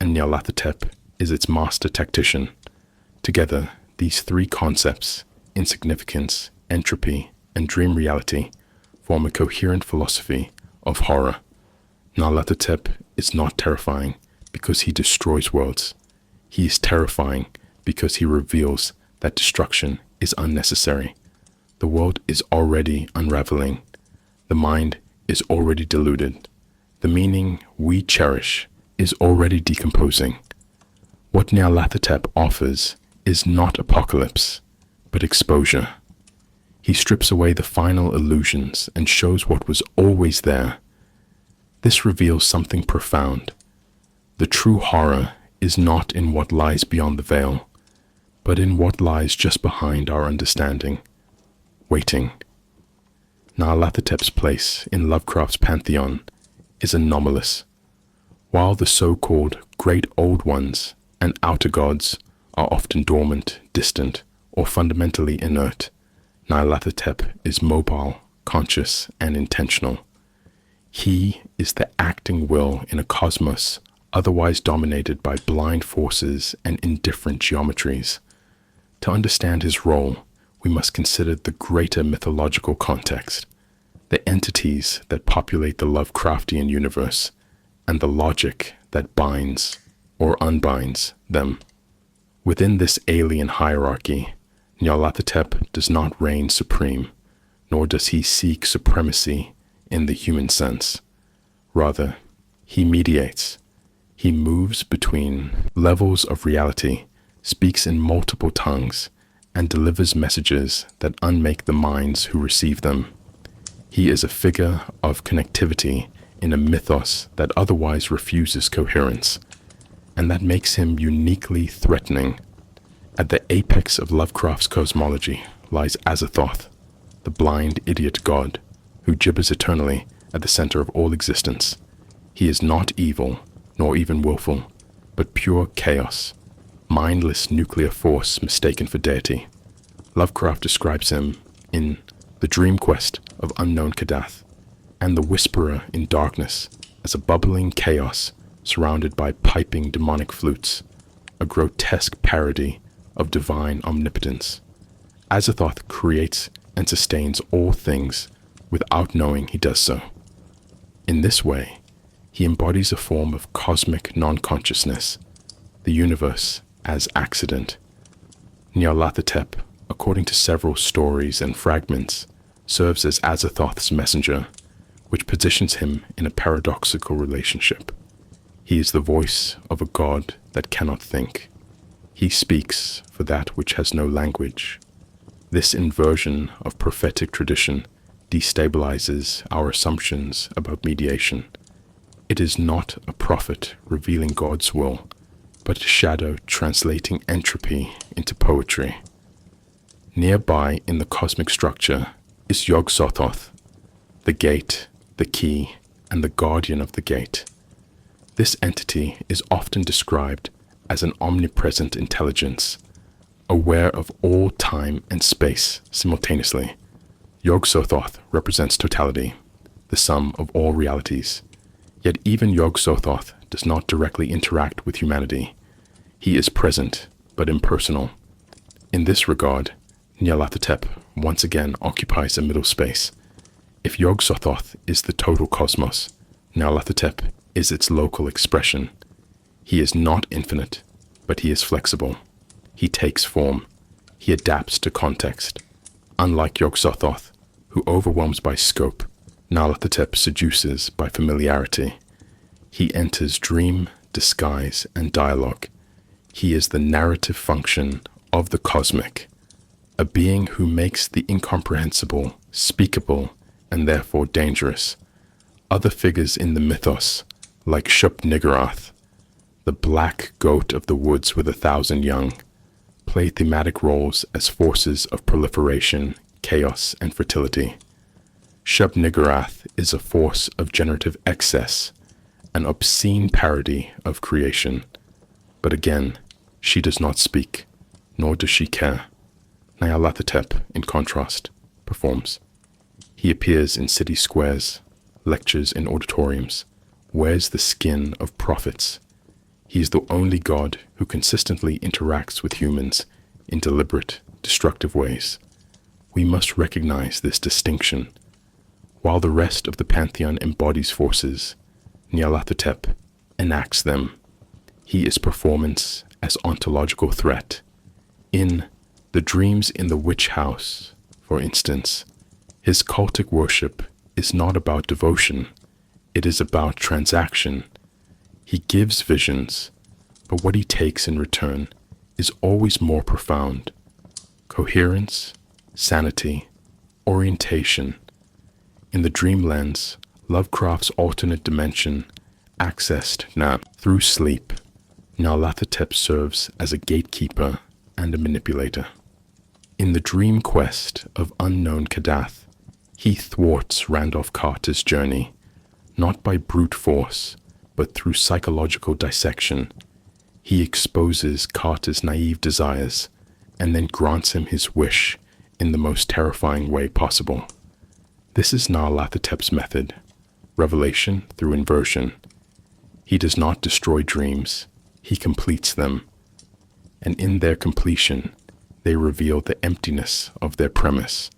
and NYARLATHOTEP is its master tactician. Together, these three concepts, insignificance, entropy, and dream reality, form a coherent philosophy of horror. NYARLATHOTEP is not terrifying because he destroys worlds. He is terrifying because he reveals that destruction is unnecessary. The world is already unraveling. The mind is already deluded. The meaning we cherish is already decomposing. What NYARLATHOTEP offers is not apocalypse, but exposure. He strips away the final illusions and shows what was always there. This reveals something profound. The true horror is not in what lies beyond the veil, but in what lies just behind our understanding, waiting. NYARLATHOTEP's place in Lovecraft's pantheon is anomalous. While the so-called Great Old Ones and Outer Gods are often dormant, distant, or fundamentally inert, NYARLATHOTEP is mobile, conscious, and intentional. He is the acting will in a cosmos otherwise dominated by blind forces and indifferent geometries. To understand his role, we must consider the greater mythological context, the entities that populate the Lovecraftian universe, and the logic that binds or unbinds them. Within this alien hierarchy, NYARLATHOTEP does not reign supreme, nor does he seek supremacy in the human sense. Rather, he mediates. He moves between levels of reality, speaks in multiple tongues, and delivers messages that unmake the minds who receive them. He is a figure of connectivity in a mythos that otherwise refuses coherence, and that makes him uniquely threatening. At the apex of Lovecraft's cosmology lies Azathoth, the blind idiot god, who gibbers eternally at the center of all existence. He is not evil, nor even willful, but pure chaos, mindless nuclear force mistaken for deity. Lovecraft describes him in The Dream Quest of Unknown Kadath, and The Whisperer in Darkness as a bubbling chaos surrounded by piping demonic flutes, a grotesque parody of divine omnipotence. Azathoth creates and sustains all things without knowing he does so. In this way, he embodies a form of cosmic non-consciousness, the universe as accident. NYARLATHOTEP, according to several stories and fragments, serves as Azathoth's messenger, which positions him in a paradoxical relationship. He is the voice of a god that cannot think. He speaks for that which has no language. This inversion of prophetic tradition destabilizes our assumptions about mediation. It is not a prophet revealing God's will, but a shadow translating entropy into poetry. Nearby in the cosmic structure is Yog-Sothoth, the gate, the key, and the guardian of the gate. This entity is often described as an omnipresent intelligence, aware of all time and space simultaneously. Yog-Sothoth represents totality, the sum of all realities. Yet even Yog-Sothoth does not directly interact with humanity. He is present, but impersonal. In this regard, NYARLATHOTEP once again occupies a middle space. If Yog-Sothoth is the total cosmos, NYARLATHOTEP is its local expression. He is not infinite, but he is flexible. He takes form, He adapts to context. Unlike Yog-Sothoth, who overwhelms by scope, NYARLATHOTEP seduces by familiarity. He enters dream, disguise, and dialogue. He is the narrative function of the cosmic, a being who makes the incomprehensible speakable and therefore dangerous. Other figures in the mythos, like Shub-Niggurath, the black goat of the woods with 1,000 young, play thematic roles as forces of proliferation, chaos, and fertility. Shub-Niggurath is a force of generative excess, an obscene parody of creation. But again, she does not speak, nor does she care. NYARLATHOTEP, in contrast, performs. He appears in city squares, lectures in auditoriums, wears the skin of prophets. He is the only god who consistently interacts with humans in deliberate, destructive ways. We must recognize this distinction. While the rest of the pantheon embodies forces, NYARLATHOTEP enacts them. He is performance as ontological threat. In The Dreams in the Witch House, for instance, his cultic worship is not about devotion, it is about transaction. He gives visions, but what he takes in return is always more profound. Coherence, sanity, orientation. In the dream lens, Lovecraft's alternate dimension, accessed now through sleep, NYARLATHOTEP serves as a gatekeeper and a manipulator. In the dream quest of unknown Kadath, he thwarts Randolph Carter's journey, not by brute force, but through psychological dissection. He exposes Carter's naive desires and then grants him his wish in the most terrifying way possible. This is NYARLATHOTEP's method, revelation through inversion. He does not destroy dreams, he completes them, and in their completion, they reveal the emptiness of their premise.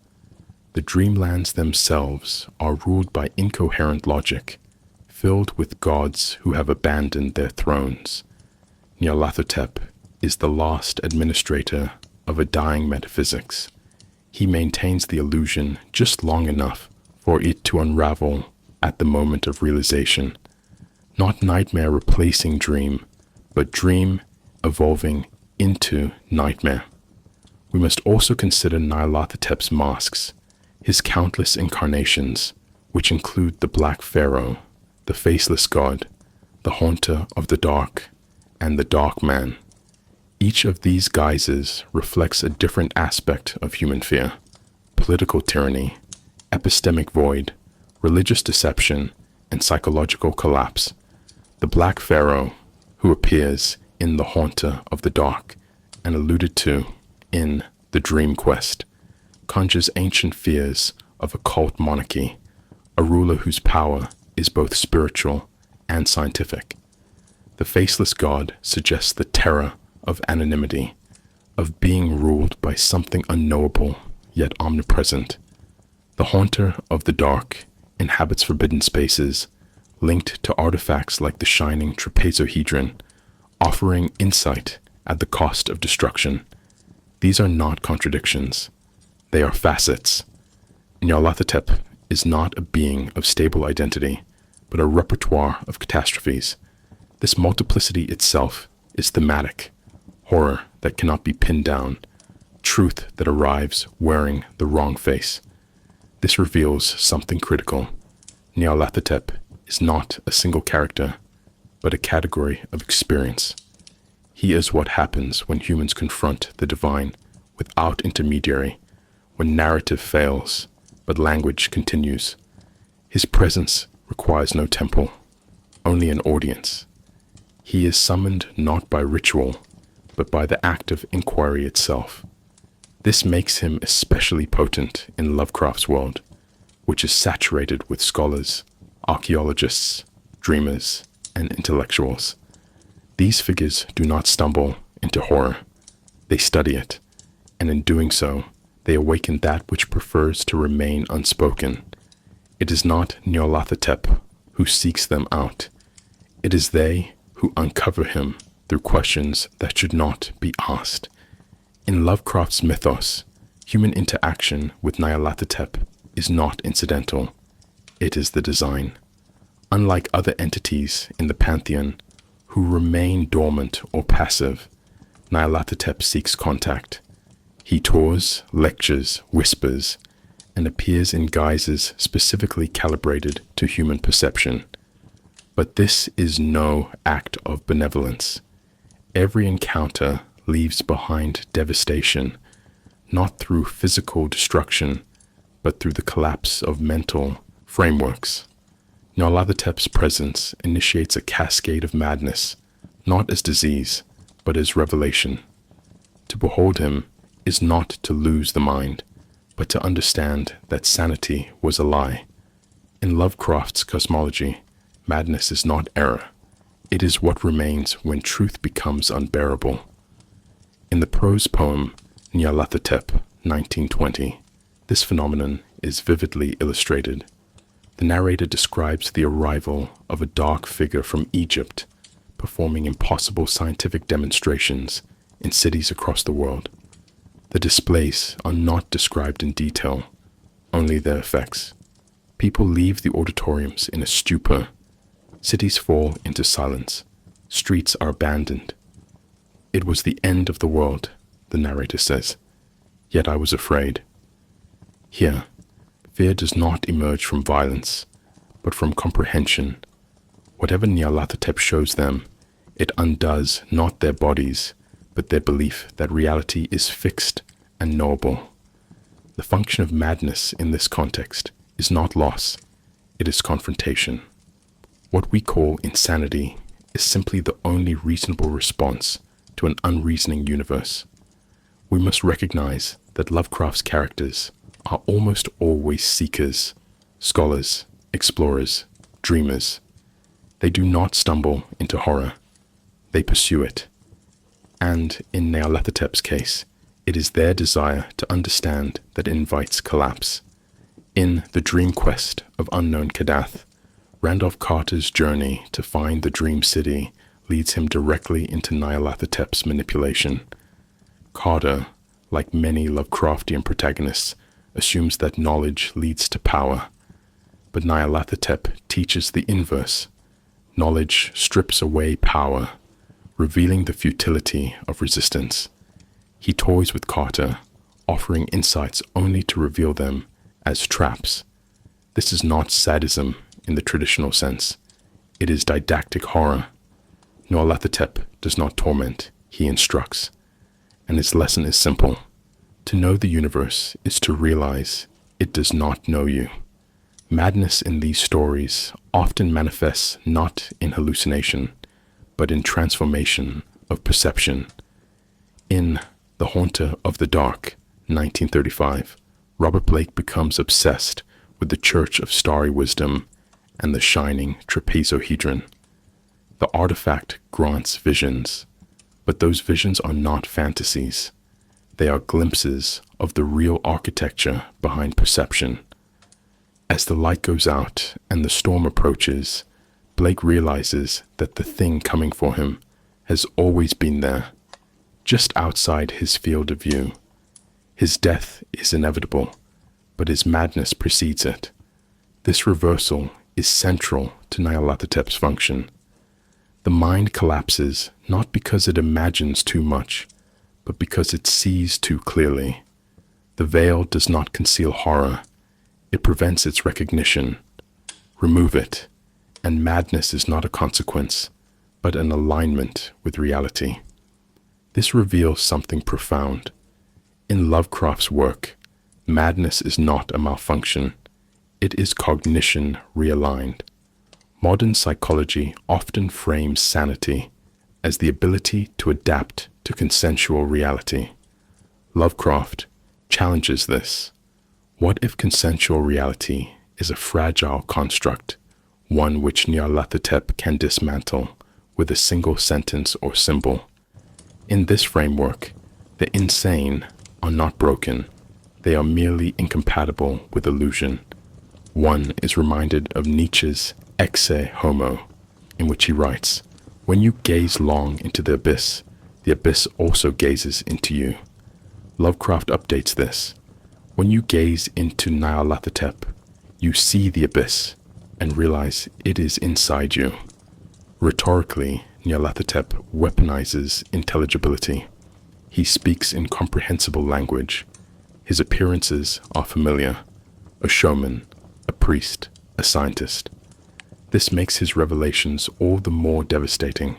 The dreamlands themselves are ruled by incoherent logic, filled with gods who have abandoned their thrones. NYARLATHOTEP is the last administrator of a dying metaphysics. He maintains the illusion just long enough for it to unravel at the moment of realization. Not nightmare replacing dream, but dream evolving into nightmare. We must also consider NYARLATHOTEP's masks, his countless incarnations, which include the Black Pharaoh, the Faceless God, the Haunter of the Dark, and the Dark Man. Each of these guises reflects a different aspect of human fear: political tyranny, epistemic void, religious deception, and psychological collapse. The Black Pharaoh, who appears in The Haunter of the Dark and alluded to in The Dream Quest, conjures ancient fears of a cult monarchy, a ruler whose power is both spiritual and scientific. The Faceless God suggests the terror of anonymity, of being ruled by something unknowable yet omnipresent. The Haunter of the Dark inhabits forbidden spaces, linked to artifacts like the shining trapezohedron, offering insight at the cost of destruction. These are not contradictions. They are facets. NYARLATHOTEP is not a being of stable identity, but a repertoire of catastrophes. This multiplicity itself is thematic, horror that cannot be pinned down, truth that arrives wearing the wrong face. This reveals something critical. NYARLATHOTEP is not a single character, but a category of experience. He is what happens when humans confront the divine without intermediary, when narrative fails, but language continues. His presence requires no temple, only an audience. He is summoned not by ritual, but by the act of inquiry itself. This makes him especially potent in Lovecraft's world, which is saturated with scholars, archaeologists, dreamers, and intellectuals. These figures do not stumble into horror. They study it, and in doing so, they awaken that which prefers to remain unspoken. It is not NYARLATHOTEP who seeks them out. It is they who uncover him through questions that should not be asked. In Lovecraft's Mythos, human interaction with NYARLATHOTEP is not incidental. It is the design. Unlike other entities in the pantheon who remain dormant or passive, NYARLATHOTEP seeks contact. He tours, lectures, whispers, and appears in guises specifically calibrated to human perception. But this is no act of benevolence. Every encounter leaves behind devastation, not through physical destruction, but through the collapse of mental frameworks. NYARLATHOTEP's presence initiates a cascade of madness, not as disease, but as revelation. To behold him is not to lose the mind, but to understand that sanity was a lie. In Lovecraft's cosmology, madness is not error. It is what remains when truth becomes unbearable. In the prose poem NYARLATHOTEP, 1920, this phenomenon is vividly illustrated. The narrator describes the arrival of a dark figure from Egypt, performing impossible scientific demonstrations in cities across the world. The displays are not described in detail, only their effects. People leave the auditoriums in a stupor. Cities fall into silence. Streets are abandoned. It was the end of the world, the narrator says, yet I was afraid. Here, fear does not emerge from violence, but from comprehension. Whatever NYARLATHOTEP shows them, it undoes not their bodies, but their belief that reality is fixed and knowable. The function of madness in this context is not loss, it is confrontation. What we call insanity is simply the only reasonable response to an unreasoning universe. We must recognize that Lovecraft's characters are almost always seekers, scholars, explorers, dreamers. They do not stumble into horror, they pursue it. And in NYARLATHOTEP's case, it is their desire to understand that invites collapse. In The Dream Quest of Unknown Kadath, Randolph Carter's journey to find the Dream City leads him directly into NYARLATHOTEP's manipulation. Carter, like many Lovecraftian protagonists, assumes that knowledge leads to power. But NYARLATHOTEP teaches the inverse. Knowledge strips away power, revealing the futility of resistance. He toys with Carter, offering insights only to reveal them as traps. This is not sadism in the traditional sense. It is didactic horror. NYARLATHOTEP does not torment, he instructs. And his lesson is simple. To know the universe is to realize it does not know you. Madness in these stories often manifests not in hallucination, but in transformation of perception. In The Haunter of the Dark, 1935, Robert Blake becomes obsessed with the Church of Starry Wisdom and the shining trapezohedron. The artifact grants visions, but those visions are not fantasies. They are glimpses of the real architecture behind perception. As the light goes out and the storm approaches, Blake realizes that the thing coming for him has always been there, just outside his field of view. His death is inevitable, but his madness precedes it. This reversal is central to NYARLATHOTEP's function. The mind collapses not because it imagines too much, but because it sees too clearly. The veil does not conceal horror, it prevents its recognition. Remove it, and madness is not a consequence, but an alignment with reality. This reveals something profound. In Lovecraft's work, madness is not a malfunction, it is cognition realigned. Modern psychology often frames sanity as the ability to adapt to consensual reality. Lovecraft challenges this. What if consensual reality is a fragile construct, one which NYARLATHOTEP can dismantle with a single sentence or symbol? In this framework, the insane are not broken, they are merely incompatible with illusion. One is reminded of Nietzsche's Ecce Homo, in which he writes, "When you gaze long into the abyss also gazes into you." Lovecraft updates this. When you gaze into NYARLATHOTEP, you see the abyss and realize it is inside you. Rhetorically, NYARLATHOTEP weaponizes intelligibility. He speaks in comprehensible language. His appearances are familiar: a showman, a priest, a scientist. This makes his revelations all the more devastating.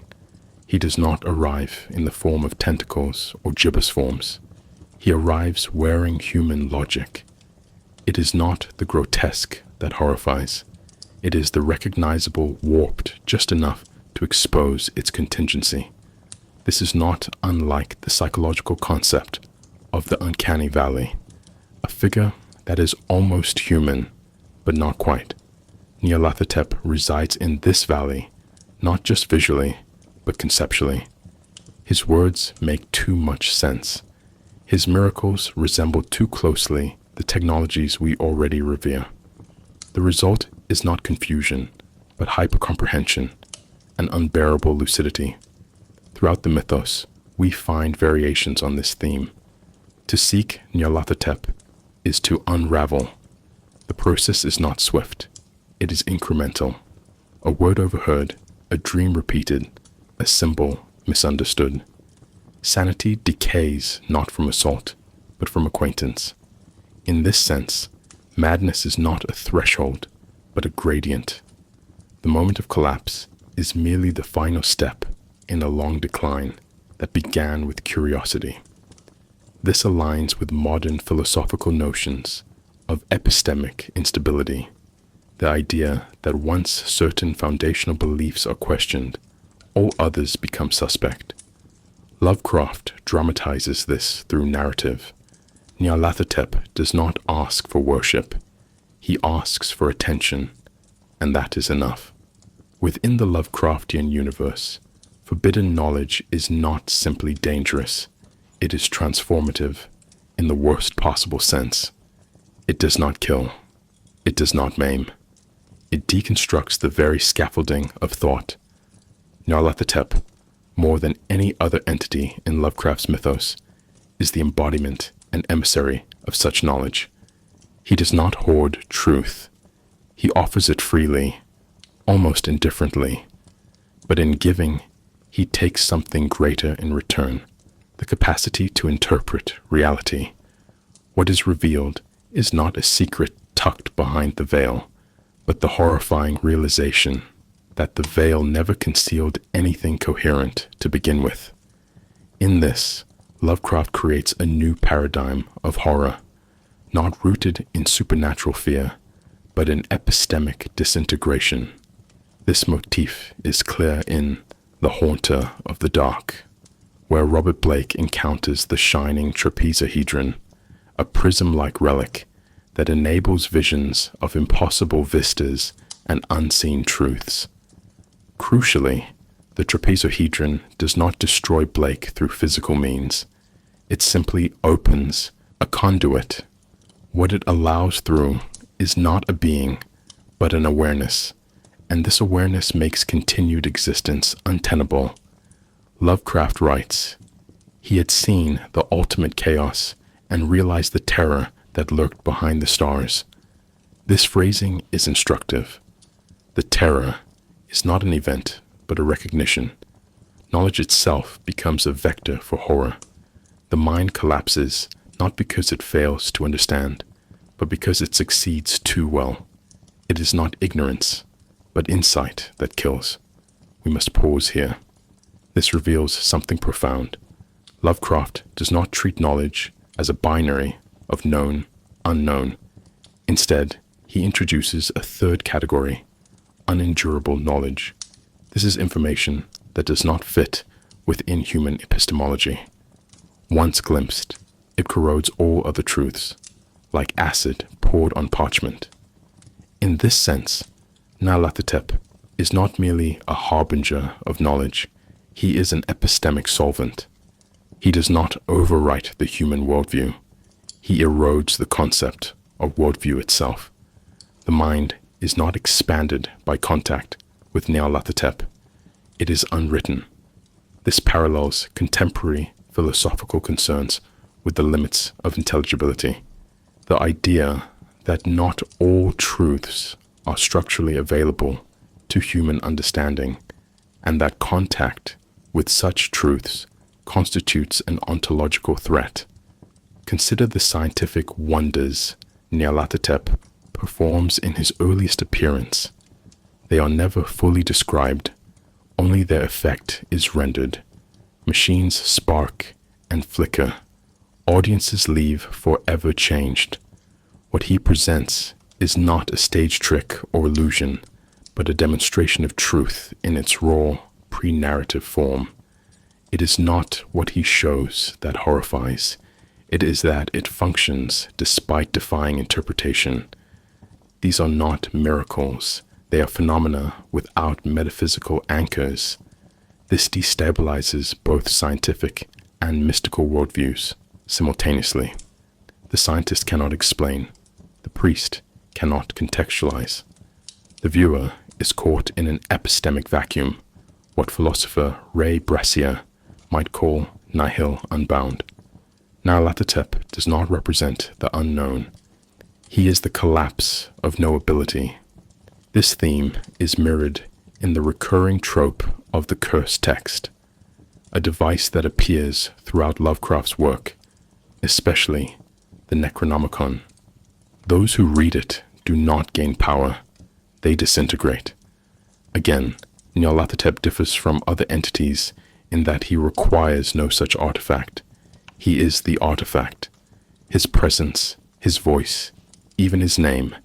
He does not arrive in the form of tentacles or gibbous forms. He arrives wearing human logic. It is not the grotesque that horrifies. It is the recognizable warped just enough to expose its contingency. This is not unlike the psychological concept of the uncanny valley, a figure that is almost human, but not quite. NYARLATHOTEP resides in this valley, not just visually, but conceptually. His words make too much sense. His miracles resemble too closely the technologies we already revere. The result is not confusion, but hypercomprehension, an unbearable lucidity. Throughout the mythos, we find variations on this theme. To seek NYARLATHOTEP is to unravel. The process is not swift. It is incremental. A word overheard, a dream repeated, a symbol misunderstood. Sanity decays not from assault, but from acquaintance. In this sense, madness is not a threshold, but a gradient. The moment of collapse is merely the final step in a long decline that began with curiosity. This aligns with modern philosophical notions of epistemic instability, the idea that once certain foundational beliefs are questioned, all others become suspect. Lovecraft dramatizes this through narrative. NYARLATHOTEP does not ask for worship. He asks for attention, and that is enough. Within the Lovecraftian universe, forbidden knowledge is not simply dangerous. It is transformative in the worst possible sense. It does not kill. It does not maim. It deconstructs the very scaffolding of thought. NYARLATHOTEP, more than any other entity in Lovecraft's mythos, is the embodiment and emissary of such knowledge. He does not hoard truth. He offers it freely, almost indifferently. But in giving, he takes something greater in return, the capacity to interpret reality. What is revealed is not a secret tucked behind the veil, but the horrifying realization that the veil never concealed anything coherent to begin with. In this, Lovecraft creates a new paradigm of horror, not rooted in supernatural fear, but in epistemic disintegration. This motif is clear in The Haunter of the Dark, where Robert Blake encounters the shining trapezohedron, a prism-like relic that enables visions of impossible vistas and unseen truths. Crucially, the trapezohedron does not destroy Blake through physical means. It simply opens a conduit. What it allows through is not a being, but an awareness, and this awareness makes continued existence untenable. Lovecraft writes, he had seen the ultimate chaos and realized the terror that lurked behind the stars. This phrasing is instructive. The terror is not an event, but a recognition. Knowledge itself becomes a vector for horror. The mind collapses not because it fails to understand, but because it succeeds too well. It is not ignorance, but insight that kills. We must pause here. This reveals something profound. Lovecraft does not treat knowledge as a binary of known, unknown. Instead, he introduces a third category: unendurable knowledge. This is information that does not fit within human epistemology. Once glimpsed, it corrodes all other truths, like acid poured on parchment. In this sense, NYARLATHOTEP is not merely a harbinger of knowledge, he is an epistemic solvent. He does not overwrite the human worldview. He erodes the concept of worldview itself. The mind is not expanded by contact with NYARLATHOTEP. It is unwritten. This parallels contemporary philosophical concerns with the limits of intelligibility. The idea that not all truths are structurally available to human understanding, and that contact with such truths constitutes an ontological threat. Consider the scientific wonders NYARLATHOTEP performs in his earliest appearance. They are never fully described, only their effect is rendered. Machines spark and flicker. Audiences leave forever changed. What he presents is not a stage trick or illusion, but a demonstration of truth in its raw, pre-narrative form. It is not what he shows that horrifies. It is that it functions despite defying interpretation. These are not miracles. They are phenomena without metaphysical anchors. This destabilizes both scientific and mystical worldviews simultaneously. The scientist cannot explain. The priest cannot contextualize. The viewer is caught in an epistemic vacuum, what philosopher Ray Brassier might call nihil unbound. NYARLATHOTEP does not represent the unknown. He is the collapse of knowability. This theme is mirrored in the recurring trope of the cursed text, a device that appears throughout Lovecraft's work, especially the Necronomicon. Those who read it do not gain power, they disintegrate. Again, NYARLATHOTEP differs from other entities in that he requires no such artifact. He is the artifact. His presence, his voice, even his name,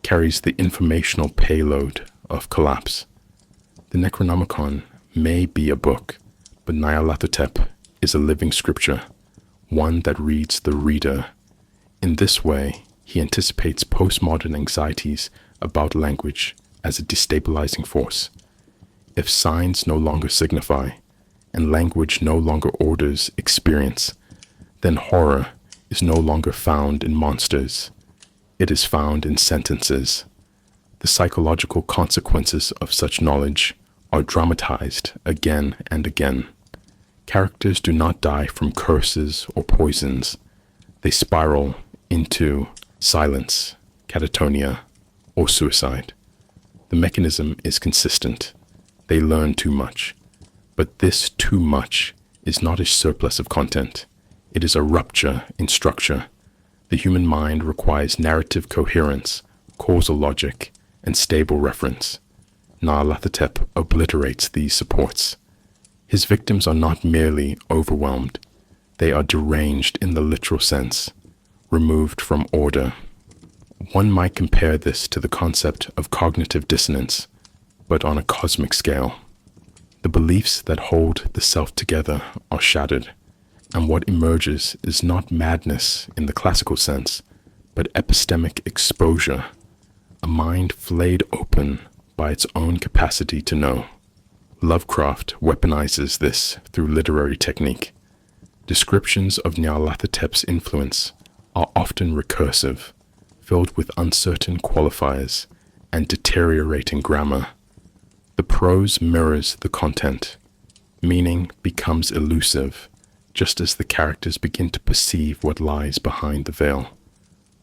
carries the informational payload of collapse. The Necronomicon may be a book, but NYARLATHOTEP is a living scripture, one that reads the reader. In this way, he anticipates postmodern anxieties about language as a destabilizing force. If signs no longer signify, and language no longer orders experience, then horror is no longer found in monsters. It is found in sentences. The psychological consequences of such knowledge are dramatized again and again. Characters do not die from curses or poisons. They spiral into silence, catatonia, or suicide. The mechanism is consistent. They learn too much. But this too much is not a surplus of content. It is a rupture in structure. The human mind requires narrative coherence, causal logic, and stable reference. NYARLATHOTEP obliterates these supports. His victims are not merely overwhelmed. They are deranged in the literal sense, removed from order. One might compare this to the concept of cognitive dissonance, but on a cosmic scale. The beliefs that hold the self together are shattered, and what emerges is not madness in the classical sense, but epistemic exposure, a mind flayed open by its own capacity to know. Lovecraft weaponizes this through literary technique. Descriptions of NYARLATHOTEP's influence are often recursive, filled with uncertain qualifiers and deteriorating grammar. The prose mirrors the content. Meaning becomes elusive, just as the characters begin to perceive what lies behind the veil.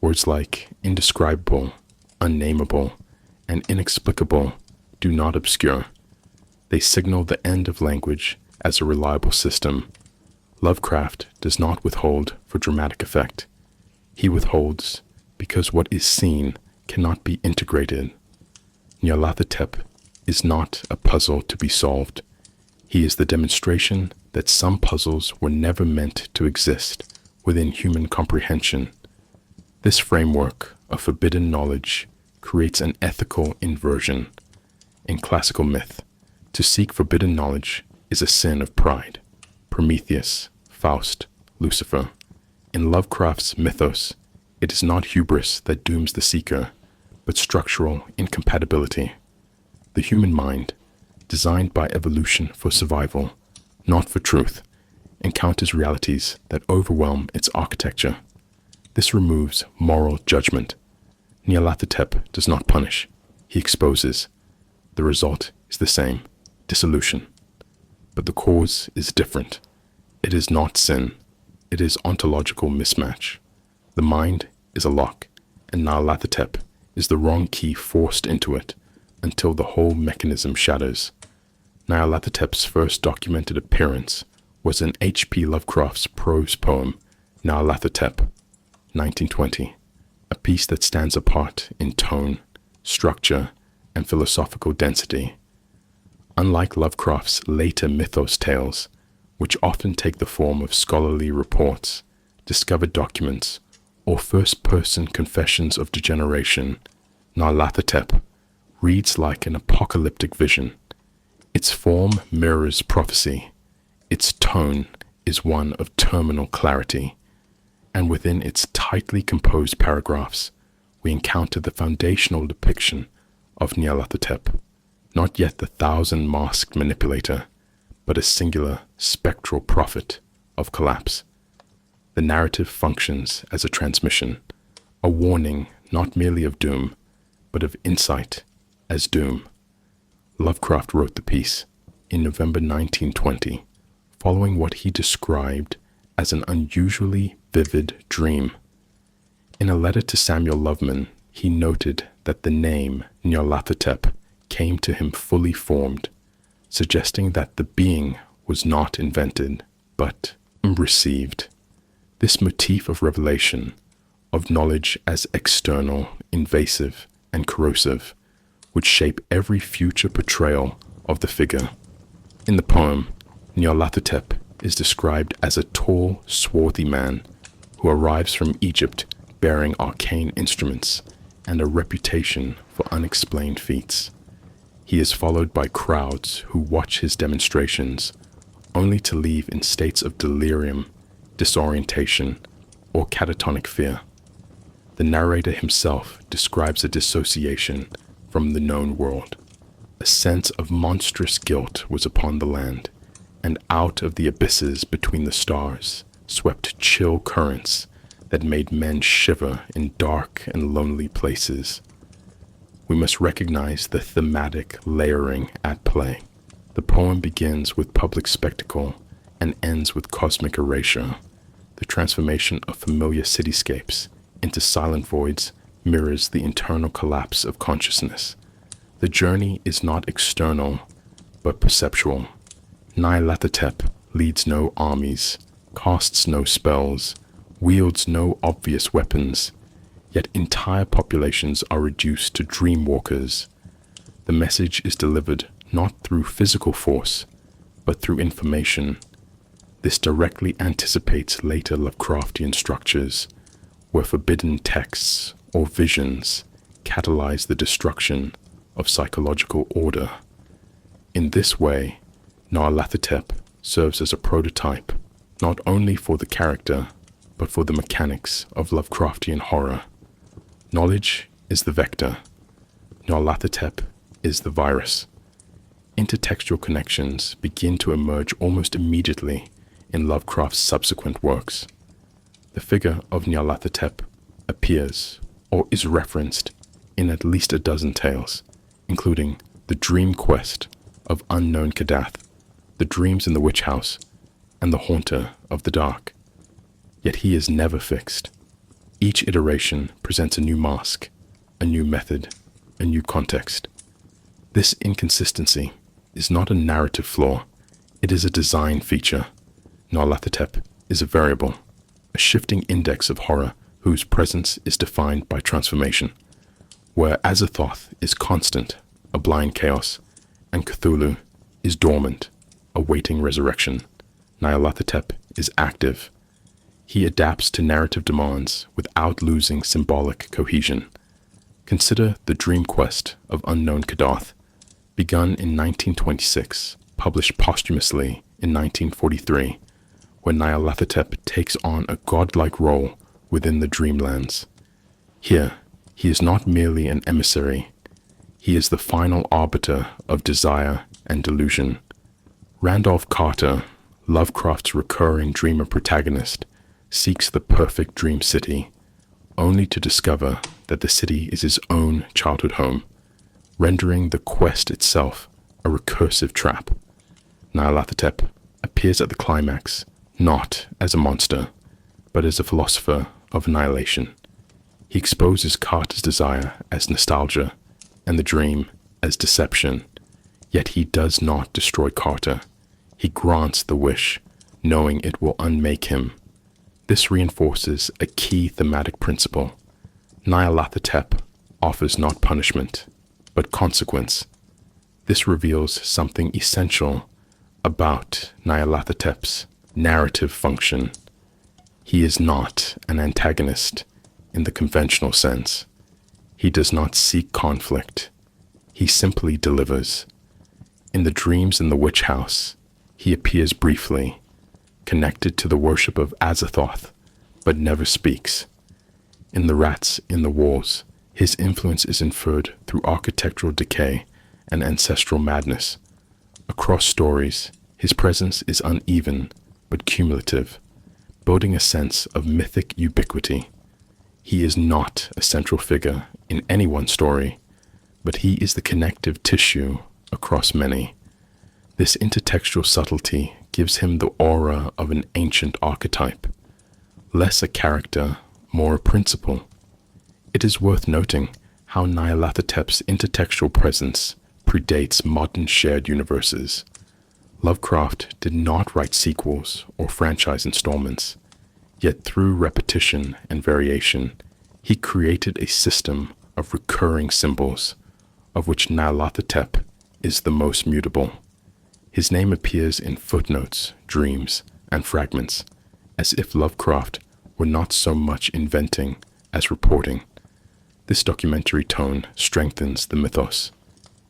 Words like indescribable, unnameable, and inexplicable do not obscure. They signal the end of language as a reliable system. Lovecraft does not withhold for dramatic effect. He withholds because what is seen cannot be integrated. NYARLATHOTEP is not a puzzle to be solved. He is the demonstration that some puzzles were never meant to exist within human comprehension. This framework of forbidden knowledge creates an ethical inversion. In classical myth, to seek forbidden knowledge is a sin of pride. Prometheus, Faust, Lucifer. In Lovecraft's Mythos, it is not hubris that dooms the seeker, but structural incompatibility. The human mind, designed by evolution for survival, not for truth, encounters realities that overwhelm its architecture. This removes moral judgment. NYARLATHOTEP does not punish, he exposes. The result is the same, dissolution. But the cause is different. It is not sin. it is ontological mismatch. The mind is a lock, and Nyarlathotep is the wrong key forced into it until the whole mechanism shatters. Nyarlathotep's first documented appearance was in H.P. Lovecraft's prose poem, Nyarlathotep, 1920, a piece that stands apart in tone, structure, and philosophical density. Unlike Lovecraft's later Mythos tales, which often take the form of scholarly reports, discovered documents, or first-person confessions of degeneration, Nyarlathotep reads like an apocalyptic vision. Its form mirrors prophecy, its tone is one of terminal clarity, and within its tightly composed paragraphs, we encounter the foundational depiction of Nyarlathotep, not yet the thousand-masked manipulator, but a singular spectral prophet of collapse. The narrative functions as a transmission, a warning not merely of doom, but of insight as doom. Lovecraft wrote the piece in November 1920, following what he described as an unusually vivid dream. In a letter to Samuel Loveman, he noted that the name Nyarlathotep came to him fully formed, suggesting that the being was not invented, but received. This motif of revelation, of knowledge as external, invasive, and corrosive, would shape every future portrayal of the figure. In the poem, Nyarlathotep is described as a tall, swarthy man who arrives from Egypt bearing arcane instruments and a reputation for unexplained feats. He is followed by crowds who watch his demonstrations, only to leave in states of delirium, disorientation, or catatonic fear. The narrator himself describes a dissociation from the known world. A sense of monstrous guilt was upon the land, and out of the abysses between the stars swept chill currents that made men shiver in dark and lonely places. We must recognize the thematic layering at play. The poem begins with public spectacle and ends with cosmic erasure. The transformation of familiar cityscapes into silent voids mirrors the internal collapse of consciousness. The journey is not external, but perceptual. Nyarlathotep leads no armies, casts no spells, wields no obvious weapons, yet entire populations are reduced to dream walkers. The message is delivered not through physical force, but through information. This directly anticipates later Lovecraftian structures, where forbidden texts or visions catalyze the destruction of psychological order. In this way, Nyarlathotep serves as a prototype, not only for the character, but for the mechanics of Lovecraftian horror. Knowledge is the vector. Nyarlathotep is the virus. Intertextual connections begin to emerge almost immediately in Lovecraft's subsequent works. The figure of Nyarlathotep appears or is referenced in at least a dozen tales, including The Dream Quest of Unknown Kadath, The Dreams in the Witch House, and The Haunter of the Dark. Yet he is never fixed. Each iteration presents a new mask, a new method, a new context. This inconsistency is not a narrative flaw, it is a design feature. Nyarlathotep is a variable, a shifting index of horror whose presence is defined by transformation. Where Azathoth is constant, a blind chaos, and Cthulhu is dormant, awaiting resurrection, Nyarlathotep is active. He adapts to narrative demands without losing symbolic cohesion. Consider The Dream Quest of Unknown Kadath, begun in 1926, published posthumously in 1943, where Nyarlathotep takes on a godlike role within the Dreamlands. Here, he is not merely an emissary, he is the final arbiter of desire and delusion. Randolph Carter, Lovecraft's recurring dreamer protagonist, seeks the perfect dream city, only to discover that the city is his own childhood home, rendering the quest itself a recursive trap. Nyarlathotep appears at the climax not as a monster, but as a philosopher of annihilation. He exposes Carter's desire as nostalgia and the dream as deception, yet he does not destroy Carter. He grants the wish, knowing it will unmake him. This reinforces a key thematic principle. NYARLATHOTEP offers not punishment, but consequence. This reveals something essential about NYARLATHOTEP's narrative function. He is not an antagonist in the conventional sense. He does not seek conflict. He simply delivers. In the dreams in the witch house, he appears briefly, connected to the worship of Azathoth, but never speaks. In the rats in the walls, his influence is inferred through architectural decay and ancestral madness. Across stories, his presence is uneven but cumulative, building a sense of mythic ubiquity. He is not a central figure in any one story, but he is the connective tissue across many. This intertextual subtlety gives him the aura of an ancient archetype, less a character, more a principle. It is worth noting how NYARLATHOTEP's intertextual presence predates modern shared universes. Lovecraft did not write sequels or franchise installments, yet through repetition and variation, he created a system of recurring symbols, of which NYARLATHOTEP is the most mutable. His name appears in footnotes, dreams, and fragments, as if Lovecraft were not so much inventing as reporting. This documentary tone strengthens the mythos.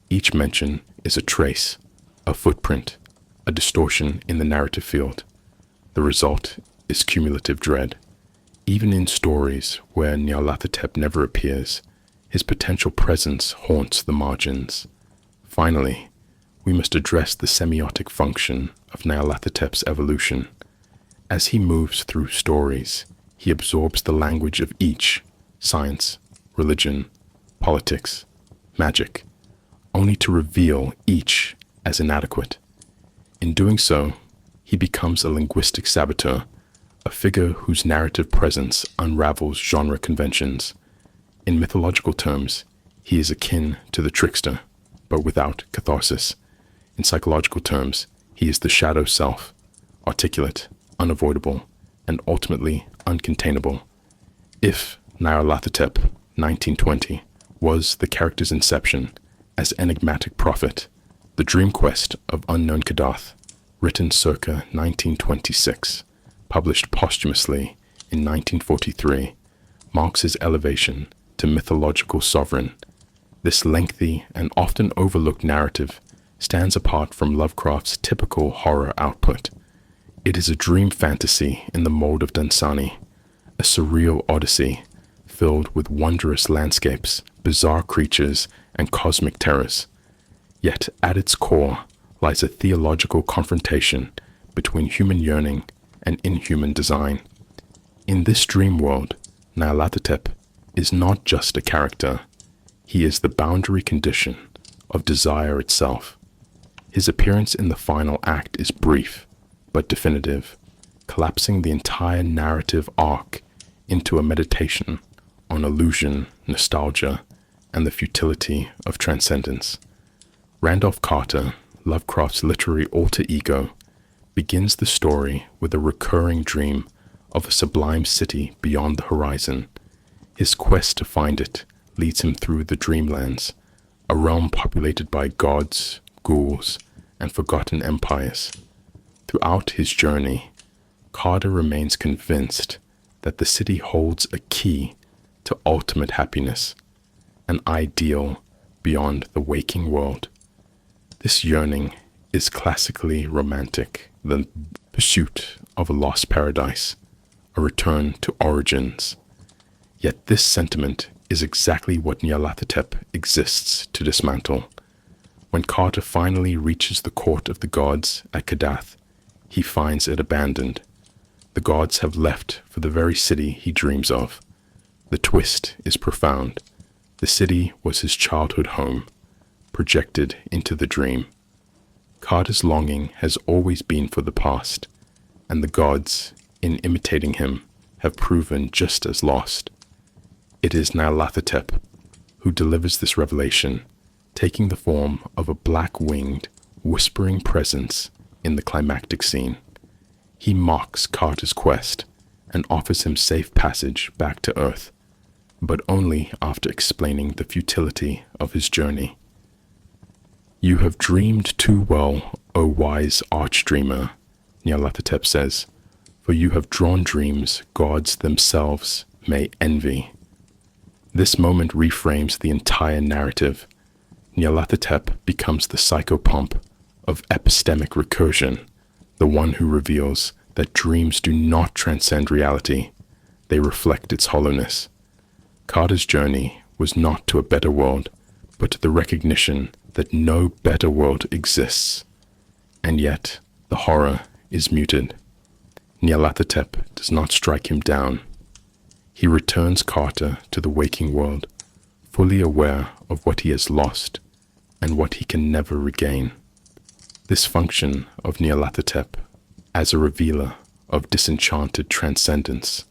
Each mention is a trace, a footprint, a distortion in the narrative field. The result is cumulative dread. Even in stories where NYARLATHOTEP never appears, his potential presence haunts the margins. Finally, we must address the semiotic function of NYARLATHOTEP's evolution. As he moves through stories, he absorbs the language of each: science, religion, politics, magic, only to reveal each as inadequate. In doing so, he becomes a linguistic saboteur, a figure whose narrative presence unravels genre conventions. In mythological terms, he is akin to the trickster, but without catharsis. In psychological terms, he is the shadow self, articulate, unavoidable, and ultimately uncontainable. If NYARLATHOTEP 1920 was the character's inception as enigmatic prophet, the dream quest of unknown Kadath, written circa 1926, published posthumously in 1943, marks his elevation to mythological sovereign. This lengthy and often overlooked narrative stands apart from Lovecraft's typical horror output. It is a dream fantasy in the mold of Dunsany, a surreal odyssey filled with wondrous landscapes, bizarre creatures, and cosmic terrors. Yet at its core lies a theological confrontation between human yearning and inhuman design. In this dream world, NYARLATHOTEP is not just a character. He is the boundary condition of desire itself. His appearance in the final act is brief, but definitive, collapsing the entire narrative arc into a meditation on illusion, nostalgia, and the futility of transcendence. Randolph Carter, Lovecraft's literary alter ego, begins the story with a recurring dream of a sublime city beyond the horizon. His quest to find it leads him through the dreamlands, a realm populated by gods, ghouls, and forgotten empires. Throughout his journey, Carter remains convinced that the city holds a key to ultimate happiness, an ideal beyond the waking world. This yearning is classically romantic, the pursuit of a lost paradise, a return to origins. Yet this sentiment is exactly what NYARLATHOTEP exists to dismantle. When Carter finally reaches the court of the gods at Kadath, he finds it abandoned. The gods have left for the very city he dreams of. The twist is profound. The city was his childhood home, projected into the dream. Carter's longing has always been for the past, and the gods, in imitating him, have proven just as lost. It is NYARLATHOTEP who delivers this revelation, taking the form of a black-winged, whispering presence in the climactic scene. He mocks Carter's quest and offers him safe passage back to Earth, but only after explaining the futility of his journey. "You have dreamed too well, O wise archdreamer," NYARLATHOTEP says, "for you have drawn dreams gods themselves may envy." This moment reframes the entire narrative. NYARLATHOTEP becomes the psychopomp of epistemic recursion, the one who reveals that dreams do not transcend reality, they reflect its hollowness. Carter's journey was not to a better world, but to the recognition that no better world exists. And yet, the horror is muted. NYARLATHOTEP does not strike him down. He returns Carter to the waking world, fully aware of what he has lost and what he can never regain. This function of NYARLATHOTEP as a revealer of disenchanted transcendence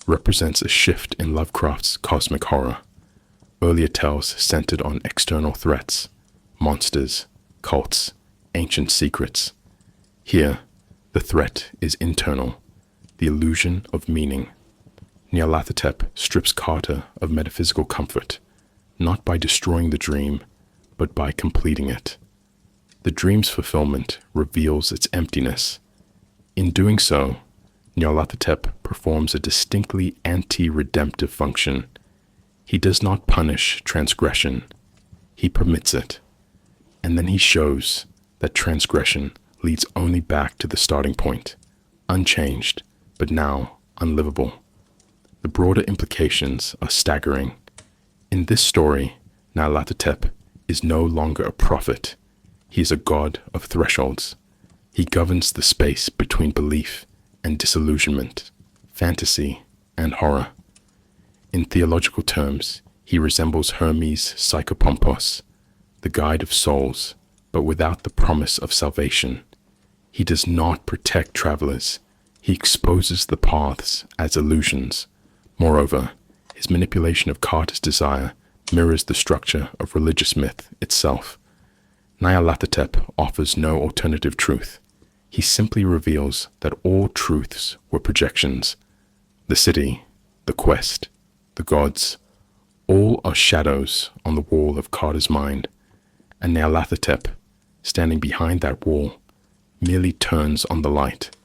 represents a shift in Lovecraft's cosmic horror. Earlier tales centered on external threats, monsters, cults, ancient secrets. Here, the threat is internal, the illusion of meaning. NYARLATHOTEP strips Carter of metaphysical comfort, not by destroying the dream, but by completing it. The dream's fulfillment reveals its emptiness. In doing so, NYARLATHOTEP performs a distinctly anti-redemptive function. He does not punish transgression, he permits it. And then he shows that transgression leads only back to the starting point, unchanged, but now unlivable. The broader implications are staggering. In this story, NYARLATHOTEP is no longer a prophet. He is a god of thresholds. He governs the space between belief and disillusionment, fantasy and horror. In theological terms, he resembles Hermes Psychopompos, the guide of souls, but without the promise of salvation. He does not protect travelers. He exposes the paths as illusions. Moreover, his manipulation of Carter's desire mirrors the structure of religious myth itself. NYARLATHOTEP offers no alternative truth. He simply reveals that all truths were projections. The city, the quest, the gods, all are shadows on the wall of Carter's mind, and NYARLATHOTEP, standing behind that wall, merely turns on the light.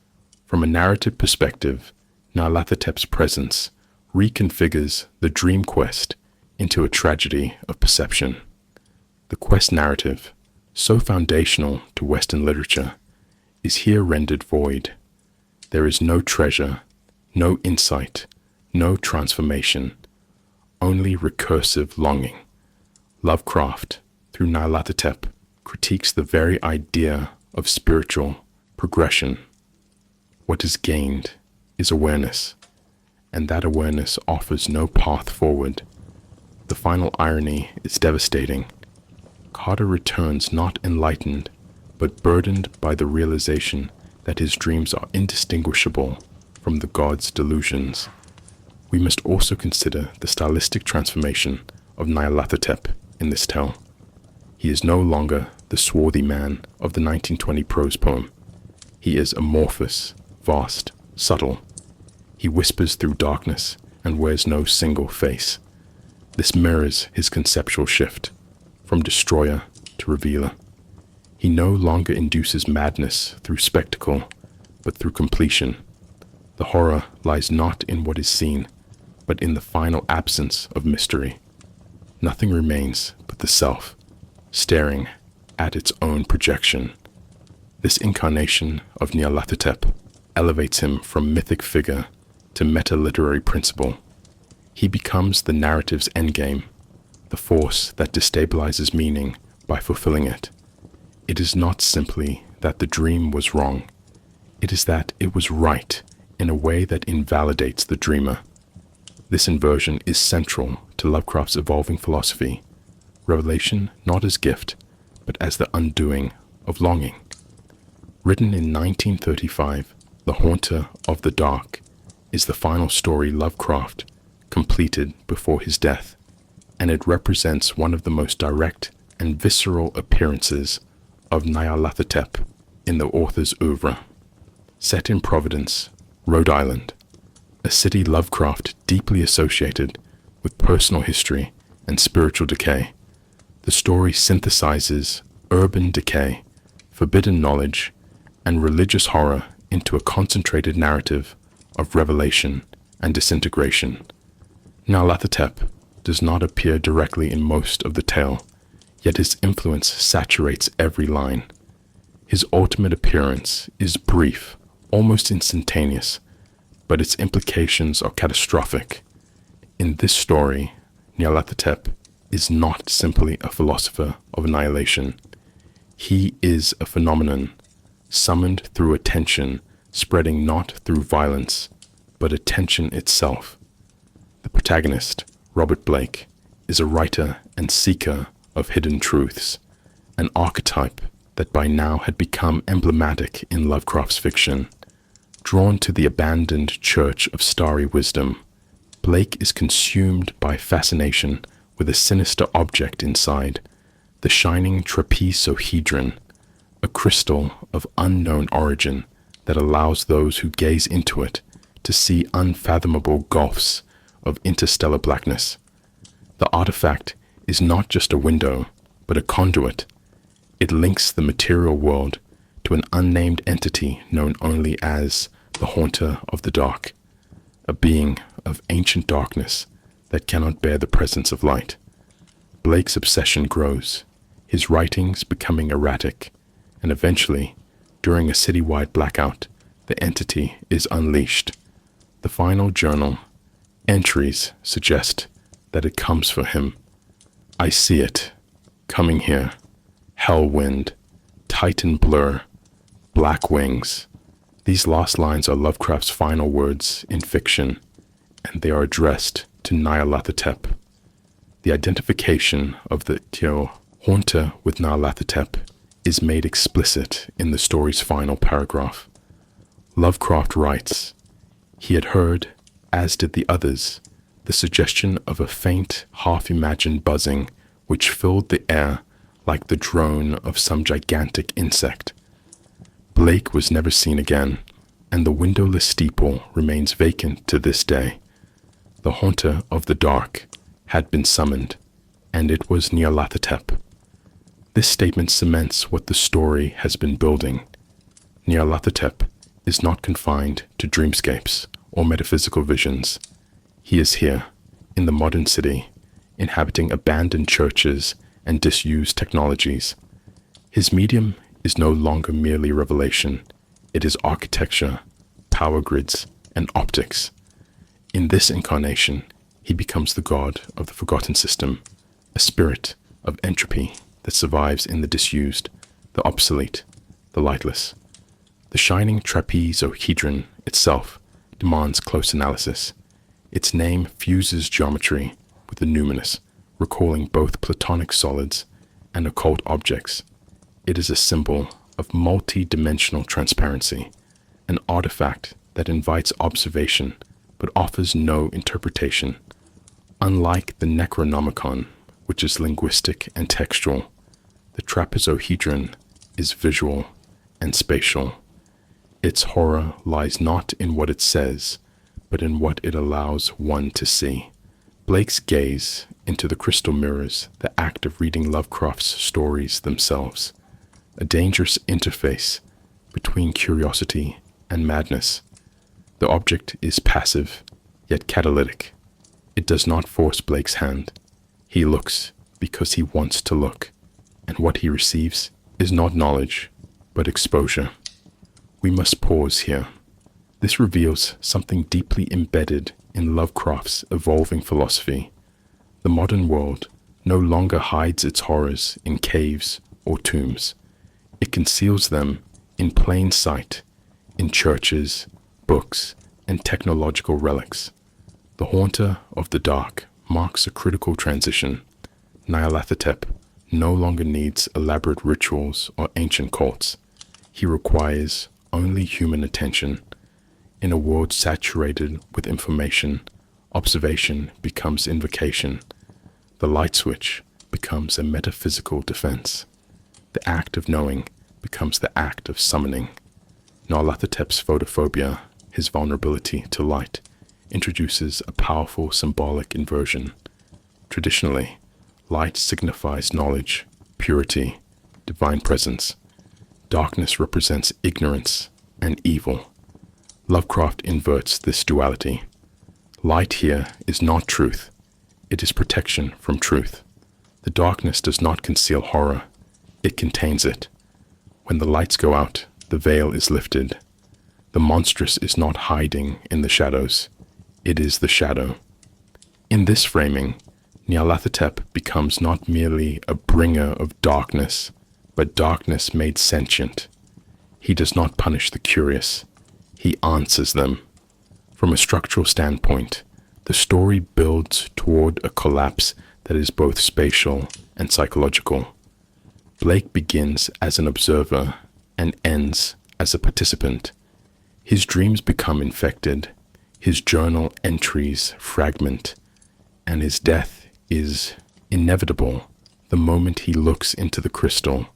From a narrative perspective, NYARLATHOTEP's presence reconfigures the dream quest into a tragedy of perception. The quest narrative, so foundational to Western literature, is here rendered void. There is no treasure, no insight, no transformation, only recursive longing. Lovecraft, through NYARLATHOTEP, critiques the very idea of spiritual progression. What is gained is awareness, and that awareness offers no path forward. The final irony is devastating. Carter returns not enlightened, but burdened by the realization that his dreams are indistinguishable from the god's delusions. We must also consider the stylistic transformation of NYARLATHOTEP in this tale. He is no longer the swarthy man of the 1920 prose poem. He is amorphous, vast, subtle. He whispers through darkness and wears no single face. This mirrors his conceptual shift, from destroyer to revealer. He no longer induces madness through spectacle, but through completion. The horror lies not in what is seen, but in the final absence of mystery. Nothing remains but the self, staring at its own projection. This incarnation of NYARLATHOTEP elevates him from mythic figure to meta-literary principle. He becomes the narrative's endgame, the force that destabilizes meaning by fulfilling it. It is not simply that the dream was wrong. It is that it was right in a way that invalidates the dreamer. This inversion is central to Lovecraft's evolving philosophy, revelation not as gift, but as the undoing of longing. Written in 1935, The Haunter of the Dark is the final story Lovecraft completed before his death, and it represents one of the most direct and visceral appearances of NYARLATHOTEP in the author's oeuvre. Set in Providence, Rhode Island, a city Lovecraft deeply associated with personal history and spiritual decay, the story synthesizes urban decay, forbidden knowledge, and religious horror into a concentrated narrative of revelation and disintegration. NYARLATHOTEP does not appear directly in most of the tale, yet his influence saturates every line. His ultimate appearance is brief, almost instantaneous, but its implications are catastrophic. In this story, NYARLATHOTEP is not simply a philosopher of annihilation. He is a phenomenon, summoned through attention, spreading not through violence, but attention itself. The protagonist, Robert Blake, is a writer and seeker of hidden truths, an archetype that by now had become emblematic in Lovecraft's fiction. Drawn to the abandoned church of starry wisdom, Blake is consumed by fascination with a sinister object inside, the shining trapezohedron, a crystal of unknown origin that allows those who gaze into it to see unfathomable gulfs of interstellar blackness. The artifact is not just a window, but a conduit. It links the material world to an unnamed entity known only as the Haunter of the Dark, a being of ancient darkness that cannot bear the presence of light. Blake's obsession grows, his writings becoming erratic, and eventually, during a citywide blackout, the entity is unleashed. The final journal entries suggest that it comes for him. I see it, coming here, hell wind, titan blur, black wings. These last lines are Lovecraft's final words in fiction, and they are addressed to NYARLATHOTEP. The identification of the Haunter with NYARLATHOTEP is made explicit in the story's final paragraph. Lovecraft writes, he had heard, as did the others, the suggestion of a faint, half-imagined buzzing which filled the air like the drone of some gigantic insect. Blake was never seen again, and the windowless steeple remains vacant to this day. The Haunter of the Dark had been summoned, and it was NYARLATHOTEP. This statement cements what the story has been building. NYARLATHOTEP is not confined to dreamscapes or metaphysical visions. He is here, in the modern city, inhabiting abandoned churches and disused technologies. His medium is no longer merely revelation. It is architecture, power grids, and optics. In this incarnation, he becomes the god of the forgotten system, a spirit of entropy that survives in the disused, the obsolete, the lightless. The shining trapezohedron itself demands close analysis. Its name fuses geometry with the numinous, recalling both platonic solids and occult objects. It is a symbol of multi-dimensional transparency, an artifact that invites observation but offers no interpretation. Unlike the Necronomicon, which is linguistic and textual, the trapezohedron is visual and spatial. Its horror lies not in what it says, but in what it allows one to see. Blake's gaze into the crystal mirrors the act of reading Lovecraft's stories themselves, a dangerous interface between curiosity and madness. The object is passive, yet catalytic. It does not force Blake's hand. He looks because he wants to look, and what he receives is not knowledge, but exposure. We must pause here. This reveals something deeply embedded in Lovecraft's evolving philosophy. The modern world no longer hides its horrors in caves or tombs. It conceals them in plain sight, in churches, books, and technological relics. The Haunter of the Dark marks a critical transition. NYARLATHOTEP no longer needs elaborate rituals or ancient cults. He requires only human attention. In a world saturated with information, observation becomes invocation. The light switch becomes a metaphysical defense. The act of knowing becomes the act of summoning. NYARLATHOTEP's photophobia, his vulnerability to light, introduces a powerful symbolic inversion. Traditionally, light signifies knowledge, purity, divine presence. Darkness represents ignorance and evil. Lovecraft inverts this duality. Light here is not truth. It is protection from truth. The darkness does not conceal horror. It contains it. When the lights go out, the veil is lifted. The monstrous is not hiding in the shadows. It is the shadow. In this framing, NYARLATHOTEP becomes not merely a bringer of darkness, but darkness made sentient. He does not punish the curious. He answers them. From a structural standpoint, the story builds toward a collapse that is both spatial and psychological. Blake begins as an observer and ends as a participant. His dreams become infected, his journal entries fragment, and his death is inevitable the moment he looks into the crystal.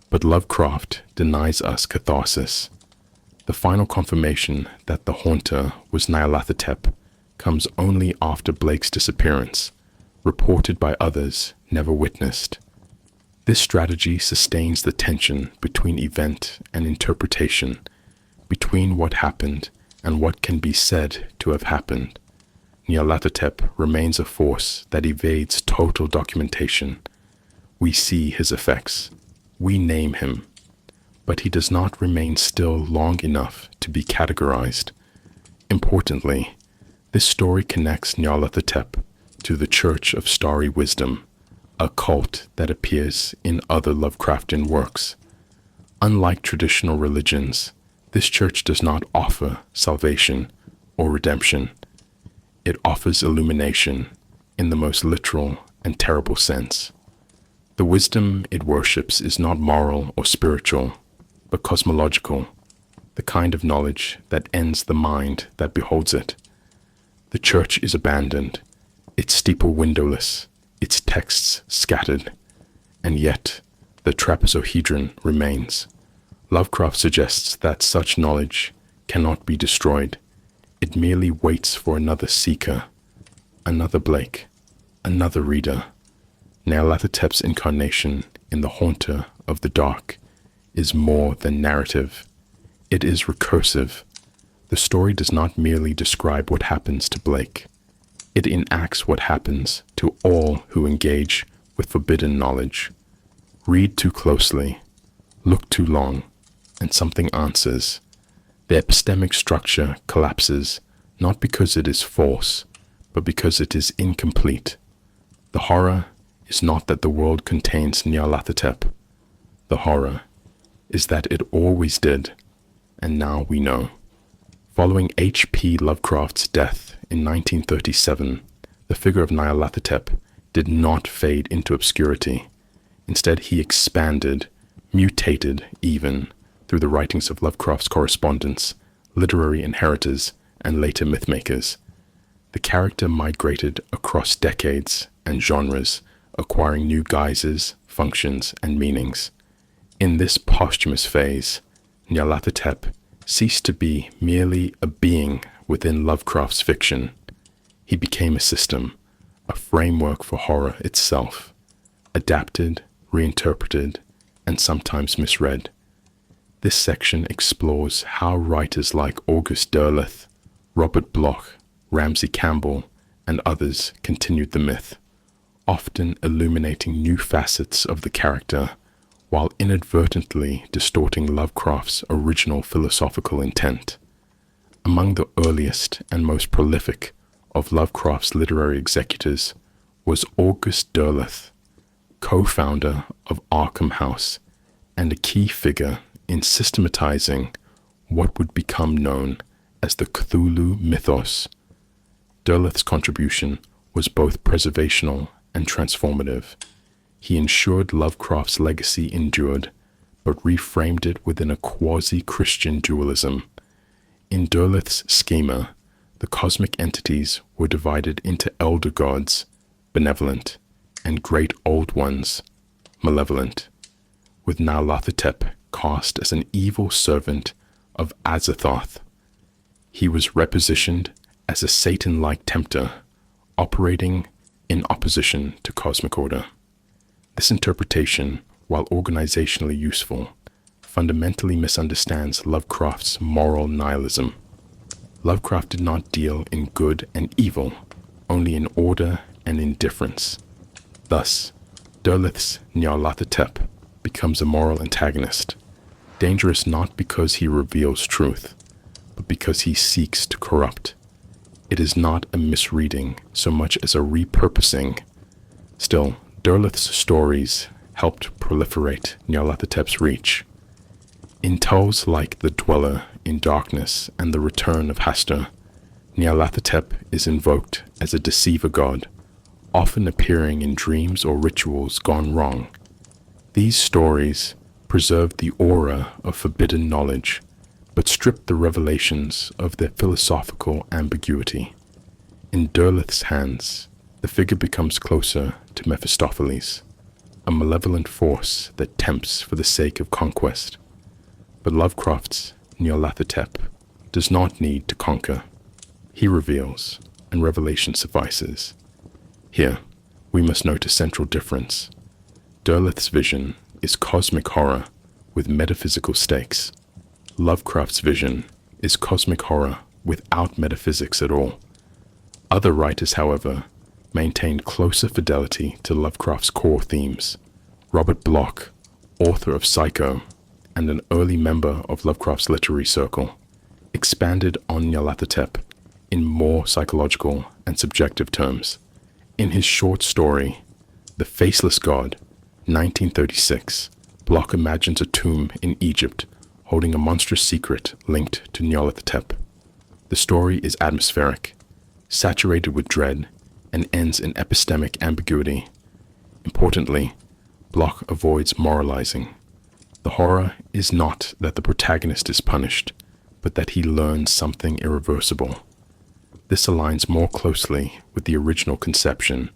But Lovecraft denies us catharsis. The final confirmation that the haunter was NYARLATHOTEP comes only after Blake's disappearance, reported by others never witnessed. This strategy sustains the tension between event and interpretation, between what happened and what can be said to have happened. NYARLATHOTEP remains a force that evades total documentation. We see his effects. We name him. But he does not remain still long enough to be categorized. Importantly, this story connects NYARLATHOTEP to the Church of Starry Wisdom, a cult that appears in other Lovecraftian works. Unlike traditional religions, this church does not offer salvation or redemption. It offers illumination in the most literal and terrible sense. The wisdom it worships is not moral or spiritual, but cosmological, the kind of knowledge that ends the mind that beholds it. The church is abandoned, its steeple windowless, its texts scattered, and yet the trapezohedron remains. Lovecraft suggests that such knowledge cannot be destroyed. It merely waits for another seeker, another Blake, another reader. NYARLATHOTEP's incarnation in the Haunter of the Dark is more than narrative. It is recursive. The story does not merely describe what happens to Blake. It enacts what happens to all who engage with forbidden knowledge. Read too closely, look too long, and something answers. The epistemic structure collapses not because it is false, but because it is incomplete. The horror is not that the world contains NYARLATHOTEP. The horror is that it always did, and now we know. Following H.P. Lovecraft's death in 1937, the figure of NYARLATHOTEP did not fade into obscurity. Instead, he expanded, mutated even, through the writings of Lovecraft's correspondents, literary inheritors, and later mythmakers. The character migrated across decades and genres, acquiring new guises, functions, and meanings. In this posthumous phase, NYARLATHOTEP ceased to be merely a being within Lovecraft's fiction. He became a system, a framework for horror itself, adapted, reinterpreted, and sometimes misread. This section explores how writers like August Derleth, Robert Bloch, Ramsey Campbell, and others continued the myth, often illuminating new facets of the character while inadvertently distorting Lovecraft's original philosophical intent. Among the earliest and most prolific of Lovecraft's literary executors was August Derleth, co-founder of Arkham House and a key figure in systematizing what would become known as the Cthulhu Mythos. Derleth's contribution was both preservational and transformative. He ensured Lovecraft's legacy endured, but reframed it within a quasi-Christian dualism. In Derleth's schema, the cosmic entities were divided into elder gods, benevolent, and great old ones, malevolent, with NYARLATHOTEP cast as an evil servant of Azathoth. He was repositioned as a Satan-like tempter, operating in opposition to cosmic order. This interpretation, while organizationally useful, fundamentally misunderstands Lovecraft's moral nihilism. Lovecraft did not deal in good and evil, only in order and indifference. Thus, Derleth's NYARLATHOTEP becomes a moral antagonist, dangerous not because he reveals truth, but because he seeks to corrupt. It is not a misreading so much as a repurposing. Still, Derleth's stories helped proliferate NYARLATHOTEP's reach. In tales like The Dweller in Darkness and The Return of Hastur, NYARLATHOTEP is invoked as a deceiver god, often appearing in dreams or rituals gone wrong. These stories preserve the aura of forbidden knowledge, but strip the revelations of their philosophical ambiguity. In Derleth's hands, the figure becomes closer to Mephistopheles, a malevolent force that tempts for the sake of conquest. But Lovecraft's NYARLATHOTEP does not need to conquer. He reveals, and revelation suffices. Here, we must note a central difference. Derleth's vision is cosmic horror with metaphysical stakes. Lovecraft's vision is cosmic horror without metaphysics at all. Other writers, however, maintained closer fidelity to Lovecraft's core themes. Robert Bloch, author of Psycho, and an early member of Lovecraft's literary circle, expanded on NYARLATHOTEP in more psychological and subjective terms. In his short story, The Faceless God, 1936, Bloch imagines a tomb in Egypt holding a monstrous secret linked to NYARLATHOTEP. The story is atmospheric, saturated with dread, and ends in epistemic ambiguity. Importantly, Bloch avoids moralizing. The horror is not that the protagonist is punished, but that he learns something irreversible. This aligns more closely with the original conception,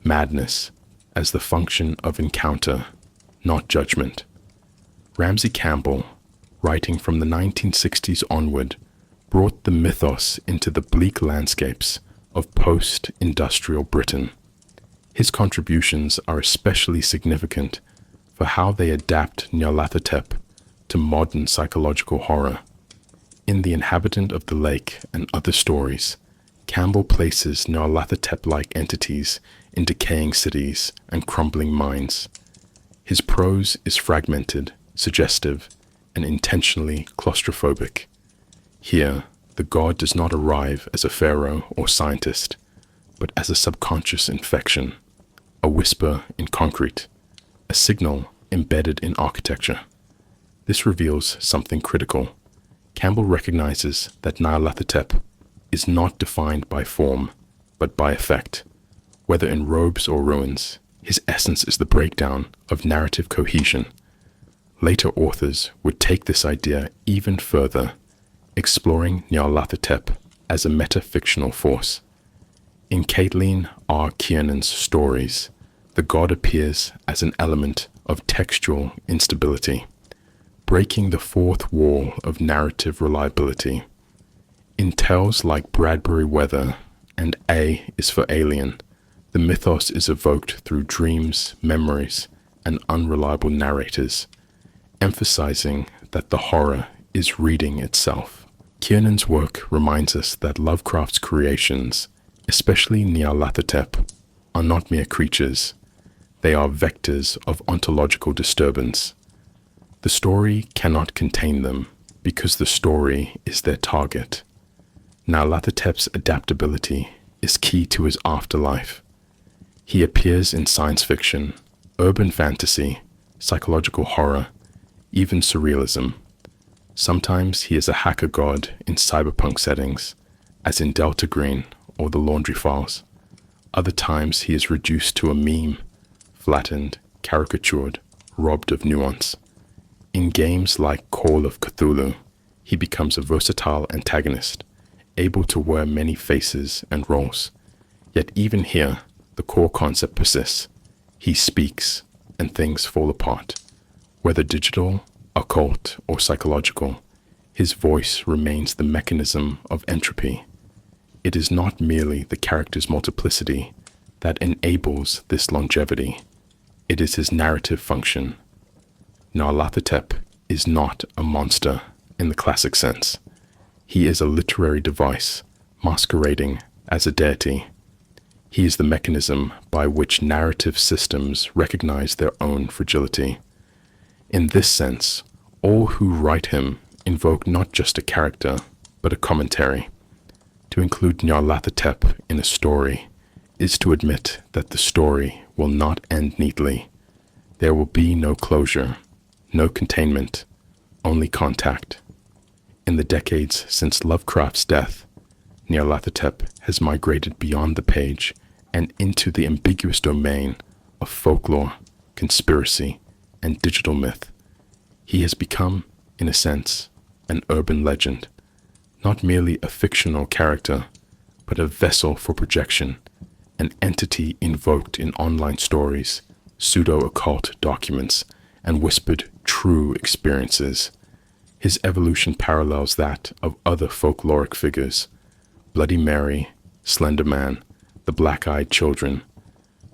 madness as the function of encounter, not judgment. Ramsey Campbell, writing from the 1960s onward, brought the mythos into the bleak landscapes of post-industrial Britain. His contributions are especially significant for how they adapt NYARLATHOTEP to modern psychological horror. In The Inhabitant of the Lake and Other Stories, Campbell places NYARLATHOTEP-like entities in decaying cities and crumbling mines. His prose is fragmented, suggestive, and intentionally claustrophobic. Here, the god does not arrive as a pharaoh or scientist, but as a subconscious infection, a whisper in concrete, a signal embedded in architecture. This reveals something critical. Campbell recognizes that NYARLATHOTEP is not defined by form, but by effect. Whether in robes or ruins, his essence is the breakdown of narrative cohesion. Later authors would take this idea even further, exploring NYARLATHOTEP as a metafictional force. In Caitlin R. Kiernan's stories, the god appears as an element of textual instability, breaking the fourth wall of narrative reliability. In tales like Bradbury Weather and A is for Alien, the mythos is evoked through dreams, memories, and unreliable narrators, emphasizing that the horror is reading itself. Kiernan's work reminds us that Lovecraft's creations, especially NYARLATHOTEP, are not mere creatures. They are vectors of ontological disturbance. The story cannot contain them because the story is their target. NYARLATHOTEP's adaptability is key to his afterlife. He appears in science fiction, urban fantasy, psychological horror, even surrealism. Sometimes he is a hacker god in cyberpunk settings, as in Delta Green or The Laundry Files. Other times he is reduced to a meme, flattened, caricatured, robbed of nuance. In games like Call of Cthulhu, he becomes a versatile antagonist, able to wear many faces and roles. Yet even here, the core concept persists. He speaks, and things fall apart. Whether digital, occult, or psychological, his voice remains the mechanism of entropy. It is not merely the character's multiplicity that enables this longevity. It is his narrative function. NYARLATHOTEP is not a monster in the classic sense. He is a literary device masquerading as a deity. He is the mechanism by which narrative systems recognize their own fragility. In this sense, all who write him invoke not just a character, but a commentary. To include NYARLATHOTEP in a story is to admit that the story will not end neatly. There will be no closure, no containment, only contact. In the decades since Lovecraft's death, NYARLATHOTEP has migrated beyond the page and into the ambiguous domain of folklore, conspiracy, and digital myth. He has become, in a sense, an urban legend, not merely a fictional character, but a vessel for projection, an entity invoked in online stories, pseudo-occult documents, and whispered true experiences. His evolution parallels that of other folkloric figures, Bloody Mary, Slender Man, the Black-Eyed Children,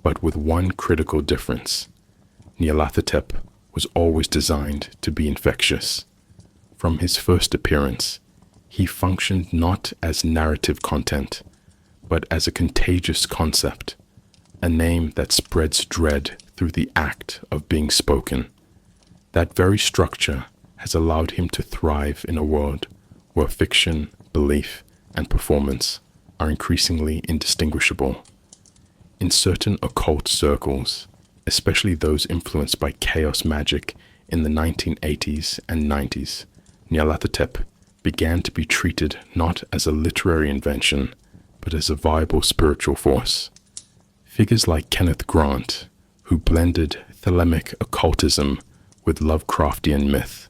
but with one critical difference. NYARLATHOTEP was always designed to be infectious. From his first appearance, he functioned not as narrative content, but as a contagious concept, a name that spreads dread through the act of being spoken. That very structure has allowed him to thrive in a world where fiction, belief, and performance are increasingly indistinguishable. In certain occult circles, especially those influenced by chaos magic in the 1980s and 90s, NYARLATHOTEP began to be treated not as a literary invention, but as a viable spiritual force. Figures like Kenneth Grant, who blended thelemic occultism with Lovecraftian myth,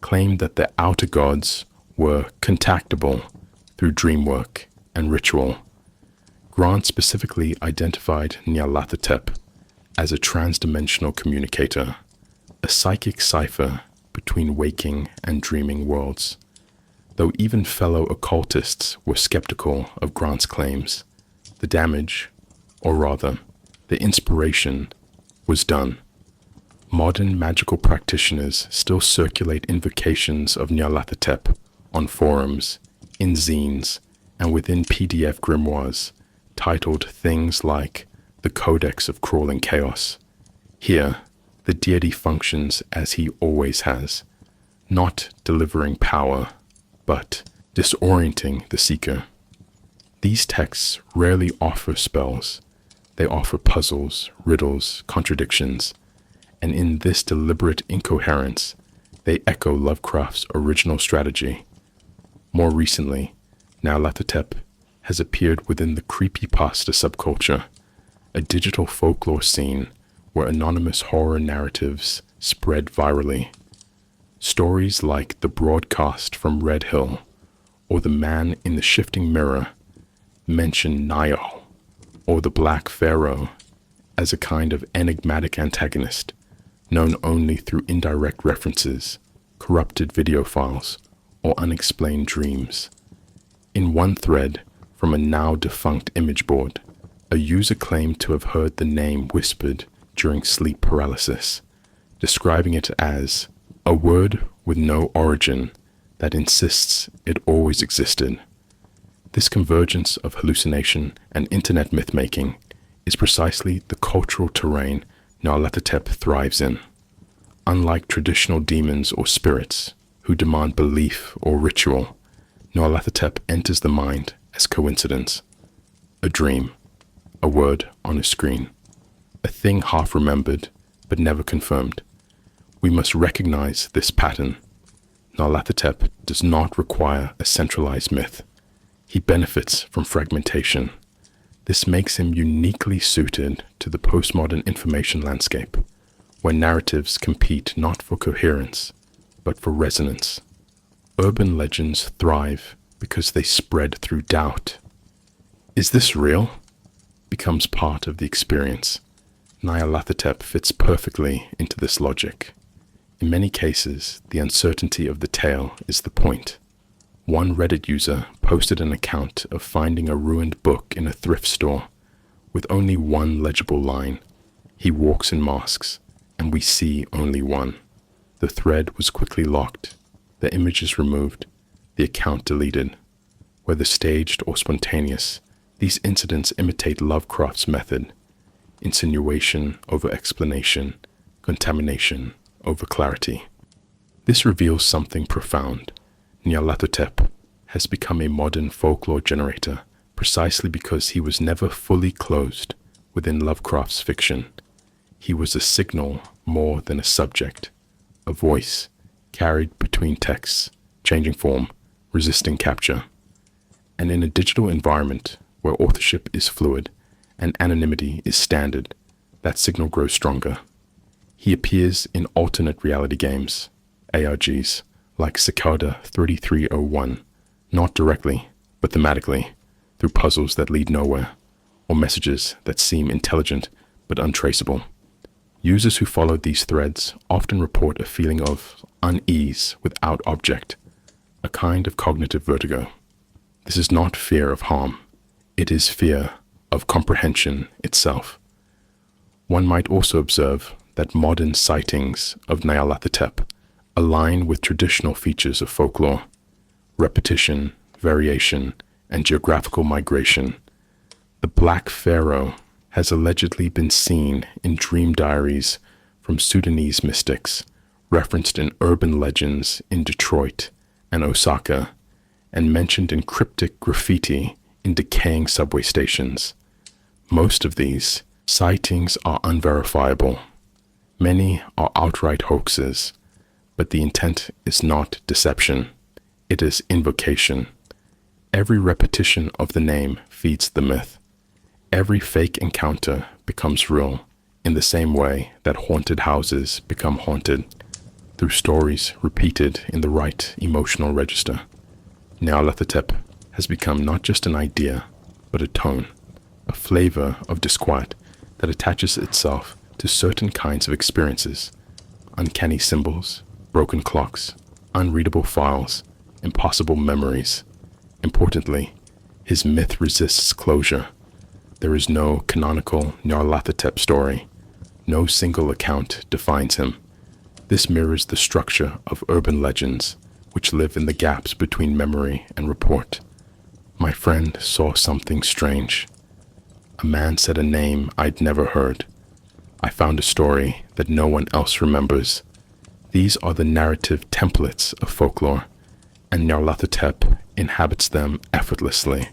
claimed that the outer gods were contactable through dream work and ritual. Grant specifically identified NYARLATHOTEP as a transdimensional communicator, a psychic cipher between waking and dreaming worlds. Though even fellow occultists were skeptical of Grant's claims, the damage, or rather, the inspiration, was done. Modern magical practitioners still circulate invocations of NYARLATHOTEP on forums, in zines, and within PDF grimoires titled things like the Codex of Crawling Chaos. Here, the deity functions as he always has, not delivering power, but disorienting the seeker. These texts rarely offer spells. They offer puzzles, riddles, contradictions, and in this deliberate incoherence, they echo Lovecraft's original strategy. More recently, NYARLATHOTEP has appeared within the creepypasta subculture, a digital folklore scene where anonymous horror narratives spread virally. Stories like The Broadcast from Red Hill or The Man in the Shifting Mirror mention Nyarl or the Black Pharaoh as a kind of enigmatic antagonist known only through indirect references, corrupted video files, or unexplained dreams. In one thread from a now-defunct image board, a user claimed to have heard the name whispered during sleep paralysis, describing it as a word with no origin that insists it always existed. This convergence of hallucination and internet myth-making is precisely the cultural terrain NYARLATHOTEP thrives in. Unlike traditional demons or spirits who demand belief or ritual, NYARLATHOTEP enters the mind as coincidence, a dream, a word on a screen, a thing half remembered but never confirmed. We must recognize this pattern. NYARLATHOTEP does not require a centralized myth. He benefits from fragmentation. This makes him uniquely suited to the postmodern information landscape, where narratives compete not for coherence, but for resonance. Urban legends thrive because they spread through doubt. Is this real? Becomes part of the experience. NYARLATHOTEP fits perfectly into this logic. In many cases, the uncertainty of the tale is the point. One Reddit user posted an account of finding a ruined book in a thrift store with only one legible line. He walks in masks, and we see only one. The thread was quickly locked, the images removed, the account deleted. Whether staged or spontaneous, these incidents imitate Lovecraft's method: insinuation over explanation, contamination over clarity. This reveals something profound. NYARLATHOTEP has become a modern folklore generator precisely because he was never fully closed within Lovecraft's fiction. He was a signal more than a subject, a voice carried between texts, changing form, resisting capture. And in a digital environment where authorship is fluid and anonymity is standard, that signal grows stronger. He appears in alternate reality games, ARGs, like Cicada 3301, not directly, but thematically, through puzzles that lead nowhere, or messages that seem intelligent but untraceable. Users who follow these threads often report a feeling of unease without object, a kind of cognitive vertigo. This is not fear of harm, it is fear of comprehension itself. One might also observe that modern sightings of NYARLATHOTEP align with traditional features of folklore: repetition, variation, and geographical migration. The Black Pharaoh has allegedly been seen in dream diaries from Sudanese mystics, referenced in urban legends in Detroit and Osaka, and mentioned in cryptic graffiti in decaying subway stations. Most of these sightings are unverifiable. Many are outright hoaxes, but the intent is not deception, it is invocation. Every repetition of the name feeds the myth. Every fake encounter becomes real in the same way that haunted houses become haunted, through stories repeated in the right emotional register. NYARLATHOTEP has become not just an idea, but a tone, a flavor of disquiet that attaches itself to certain kinds of experiences: uncanny symbols, broken clocks, unreadable files, impossible memories. Importantly, his myth resists closure. There is no canonical NYARLATHOTEP story. No single account defines him. This mirrors the structure of urban legends, which live in the gaps between memory and report. My friend saw something strange. A man said a name I'd never heard. I found a story that no one else remembers. These are the narrative templates of folklore, and NYARLATHOTEP inhabits them effortlessly,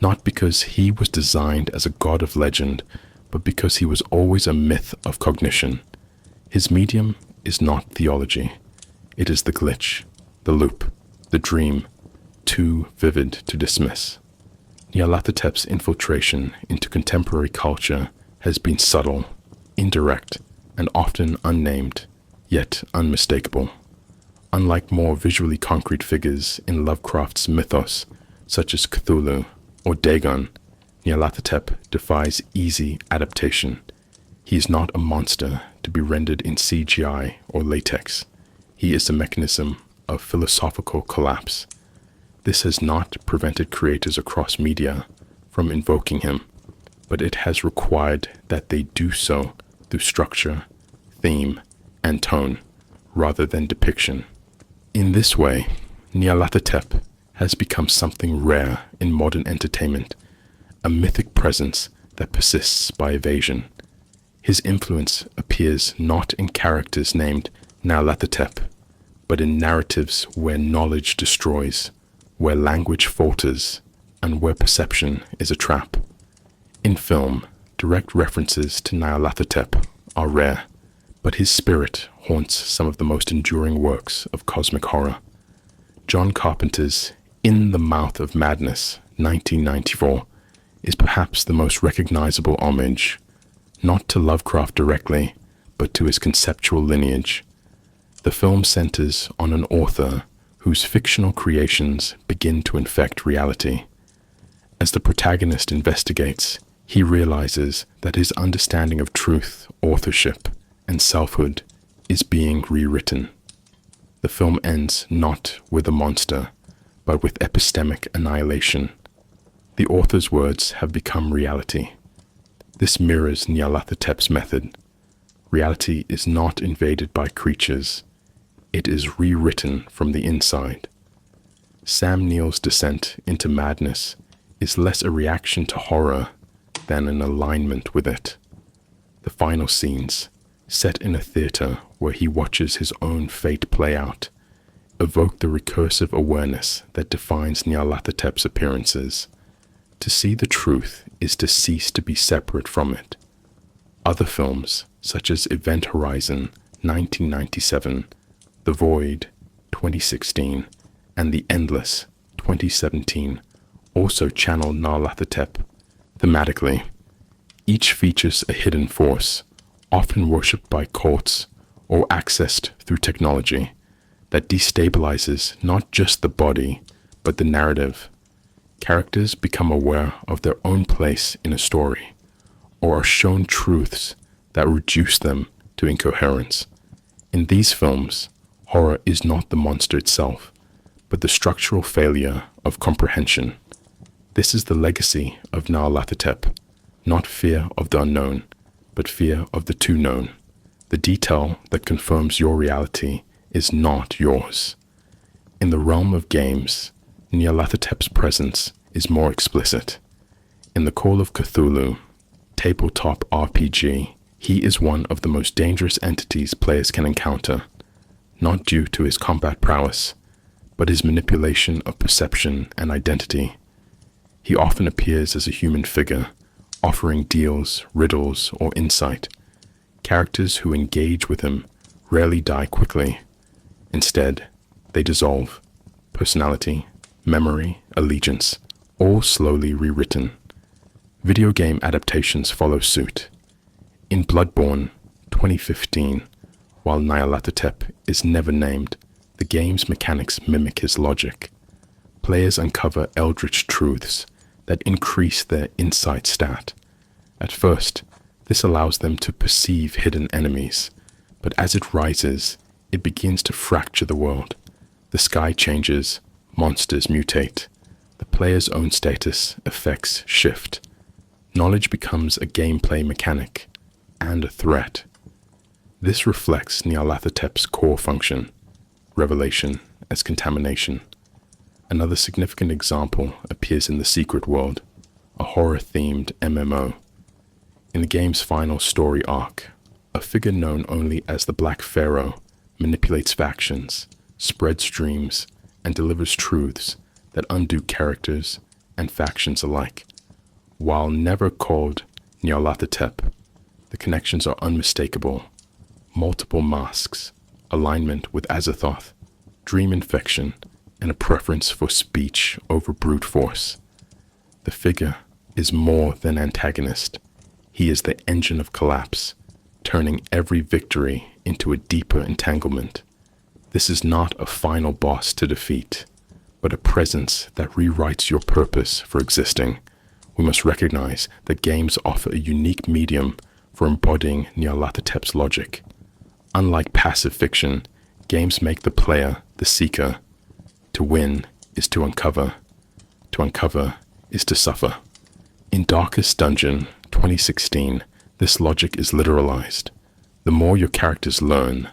not because he was designed as a god of legend, but because he was always a myth of cognition. His medium is not theology. It is the glitch, the loop, the dream, too vivid to dismiss. NYARLATHOTEP's infiltration into contemporary culture has been subtle, indirect, and often unnamed, yet unmistakable. Unlike more visually concrete figures in Lovecraft's mythos, such as Cthulhu or Dagon, NYARLATHOTEP defies easy adaptation. He is not a monster to be rendered in CGI or latex. He is a mechanism of philosophical collapse. This has not prevented creators across media from invoking him, but it has required that they do so through structure, theme, and tone, rather than depiction. In this way, NYARLATHOTEP has become something rare in modern entertainment, a mythic presence that persists by evasion. His influence appears not in characters named NYARLATHOTEP, but in narratives where knowledge destroys, where language falters, and where perception is a trap. In film, direct references to NYARLATHOTEP are rare, but his spirit haunts some of the most enduring works of cosmic horror. John Carpenter's In the Mouth of Madness, 1994, is perhaps the most recognizable homage, not to Lovecraft directly, but to his conceptual lineage. The film centers on an author who whose fictional creations begin to infect reality. As the protagonist investigates, he realizes that his understanding of truth, authorship, and selfhood is being rewritten. The film ends not with a monster, but with epistemic annihilation. The author's words have become reality. This mirrors NYARLATHOTEP's method. Reality is not invaded by creatures. It is rewritten from the inside. Sam Neill's descent into madness is less a reaction to horror than an alignment with it. The final scenes, set in a theater where he watches his own fate play out, evoke the recursive awareness that defines NYARLATHOTEP's appearances. To see the truth is to cease to be separate from it. Other films, such as Event Horizon 1997, The Void 2016, and The Endless 2017, also channel NYARLATHOTEP thematically. Each features a hidden force, often worshipped by cults or accessed through technology, that destabilizes not just the body, but the narrative. Characters become aware of their own place in a story, or are shown truths that reduce them to incoherence. In these films, horror is not the monster itself, but the structural failure of comprehension. This is the legacy of NYARLATHOTEP, not fear of the unknown, but fear of the too known. The detail that confirms your reality is not yours. In the realm of games, NYARLATHOTEP's presence is more explicit. In the Call of Cthulhu, tabletop RPG, he is one of the most dangerous entities players can encounter, not due to his combat prowess, but his manipulation of perception and identity. He often appears as a human figure, offering deals, riddles, or insight. Characters who engage with him rarely die quickly. Instead, they dissolve. Personality, memory, allegiance, all slowly rewritten. Video game adaptations follow suit. In Bloodborne 2015, while NYARLATHOTEP is never named, the game's mechanics mimic his logic. Players uncover eldritch truths that increase their insight stat. At first, this allows them to perceive hidden enemies, but as it rises, it begins to fracture the world. The sky changes, monsters mutate. The player's own status effects shift. Knowledge becomes a gameplay mechanic and a threat. This reflects NYARLATHOTEP's core function, revelation as contamination. Another significant example appears in The Secret World, a horror-themed MMO. In the game's final story arc, a figure known only as the Black Pharaoh manipulates factions, spreads dreams, and delivers truths that undo characters and factions alike. While never called NYARLATHOTEP, the connections are unmistakable. Multiple masks, alignment with Azathoth, dream infection, and a preference for speech over brute force. The figure is more than antagonist. He is the engine of collapse, turning every victory into a deeper entanglement. This is not a final boss to defeat, but a presence that rewrites your purpose for existing. We must recognize that games offer a unique medium for embodying NYARLATHOTEP's logic. Unlike passive fiction, games make the player the seeker. To win is to uncover. To uncover is to suffer. In Darkest Dungeon 2016, this logic is literalized. The more your characters learn,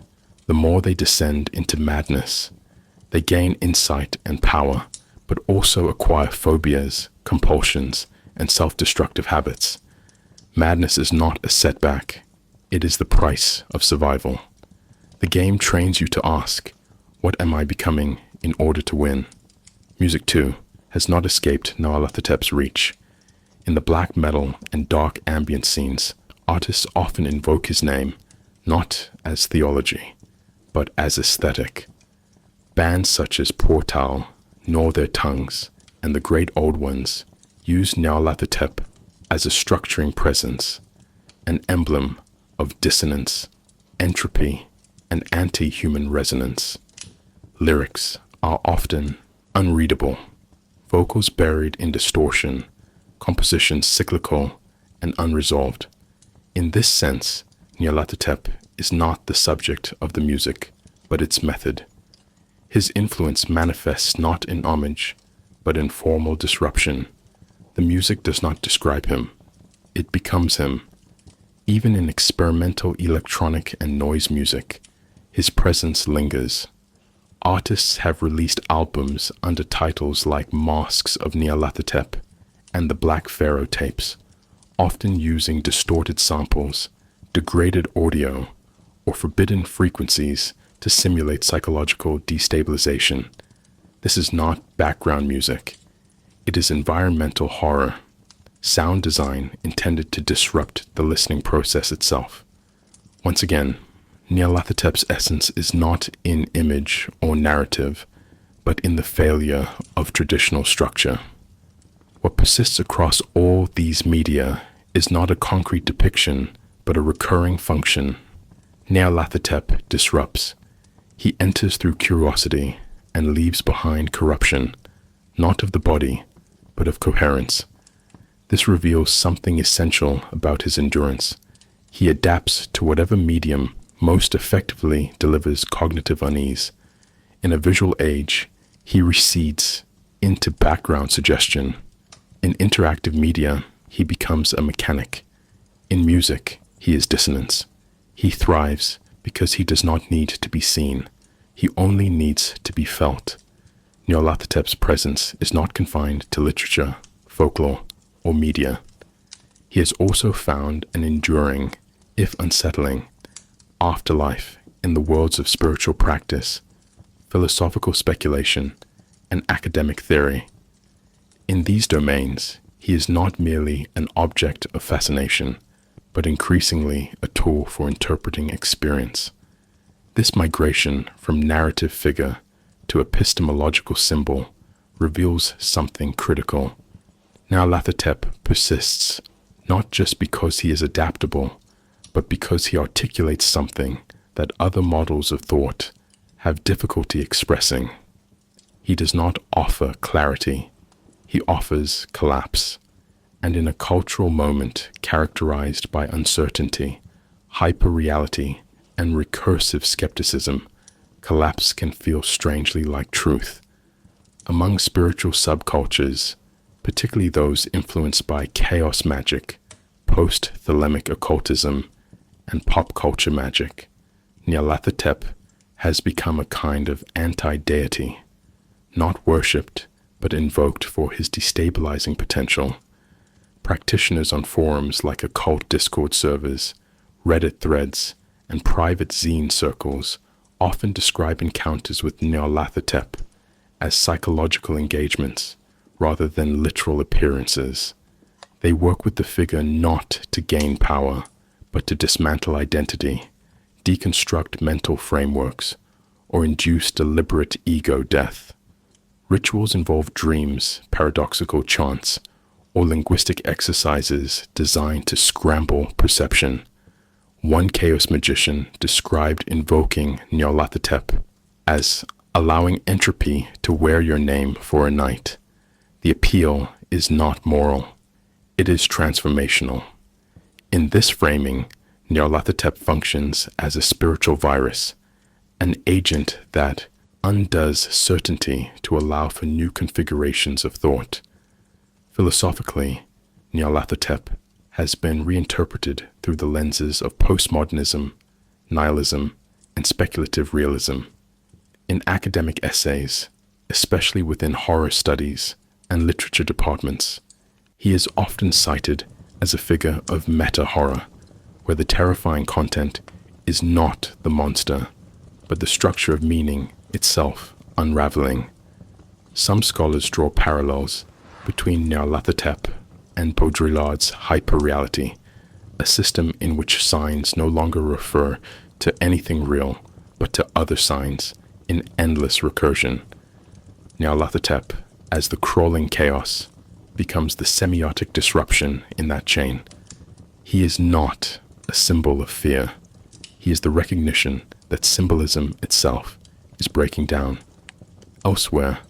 the more they descend into madness. They gain insight and power, but also acquire phobias, compulsions, and self-destructive habits. Madness is not a setback. It is the price of survival. The game trains you to ask, what am I becoming in order to win? Music, too, has not escaped NYARLATHOTEP's reach. In the black metal and dark ambient scenes, artists often invoke his name, not as theology, but as aesthetic. Bands such as Portal, Gnaw Their Tongues, and the Great Old Ones use NYARLATHOTEP as a structuring presence, an emblem of dissonance, entropy, and anti-human resonance. Lyrics, are often unreadable, vocals buried in distortion, compositions cyclical and unresolved. In this sense, Nyarlathotep is not the subject of the music, but its method. His influence manifests not in homage, but in formal disruption. The music does not describe him, it becomes him. Even in experimental electronic and noise music, his presence lingers. Artists have released albums under titles like Masks of Nyarlathotep and the Black Pharaoh tapes, often using distorted samples, degraded audio, or forbidden frequencies to simulate psychological destabilization. This is not background music. It is environmental horror, sound design intended to disrupt the listening process itself. Once again, Nyarlathotep's essence is not in image or narrative, but in the failure of traditional structure. What persists across all these media is not a concrete depiction, but a recurring function. Nyarlathotep disrupts. He enters through curiosity and leaves behind corruption, not of the body, but of coherence. This reveals something essential about his endurance. He adapts to whatever medium most effectively delivers cognitive unease. In a visual age, he recedes into background suggestion. In interactive media, he becomes a mechanic. In music, he is dissonance. He thrives because he does not need to be seen. He only needs to be felt. Nyarlathotep's presence is not confined to literature, folklore, or media. He has also found an enduring, if unsettling, afterlife in the worlds of spiritual practice, philosophical speculation, and academic theory. In these domains, he is not merely an object of fascination, but increasingly a tool for interpreting experience. This migration from narrative figure to epistemological symbol reveals something critical. Nyarlathotep persists not just because he is adaptable, but because he articulates something that other models of thought have difficulty expressing. He does not offer clarity, he offers collapse. And in a cultural moment characterized by uncertainty, hyperreality, and recursive skepticism, collapse can feel strangely like truth. Among spiritual subcultures, particularly those influenced by chaos magic, post-thelemic occultism, and pop culture magic, Nyarlathotep has become a kind of anti-deity, not worshipped, but invoked for his destabilizing potential. Practitioners on forums like occult Discord servers, Reddit threads, and private zine circles often describe encounters with Nyarlathotep as psychological engagements rather than literal appearances. They work with the figure not to gain power, but to dismantle identity, deconstruct mental frameworks, or induce deliberate ego death. Rituals involve dreams, paradoxical chants, or linguistic exercises designed to scramble perception. One chaos magician described invoking Nyarlathotep as allowing entropy to wear your name for a night. The appeal is not moral, it is transformational. In this framing, Nyarlathotep functions as a spiritual virus, an agent that undoes certainty to allow for new configurations of thought. Philosophically, Nyarlathotep has been reinterpreted through the lenses of postmodernism, nihilism, and speculative realism. In academic essays, especially within horror studies and literature departments, he is often cited as a figure of meta-horror, where the terrifying content is not the monster, but the structure of meaning itself unraveling. Some scholars draw parallels between Nyarlathotep and Baudrillard's hyperreality, a system in which signs no longer refer to anything real, but to other signs in endless recursion. Nyarlathotep, as the crawling chaos, becomes the semiotic disruption in that chain. He is not a symbol of fear. He is the recognition that symbolism itself is breaking down. Elsewhere,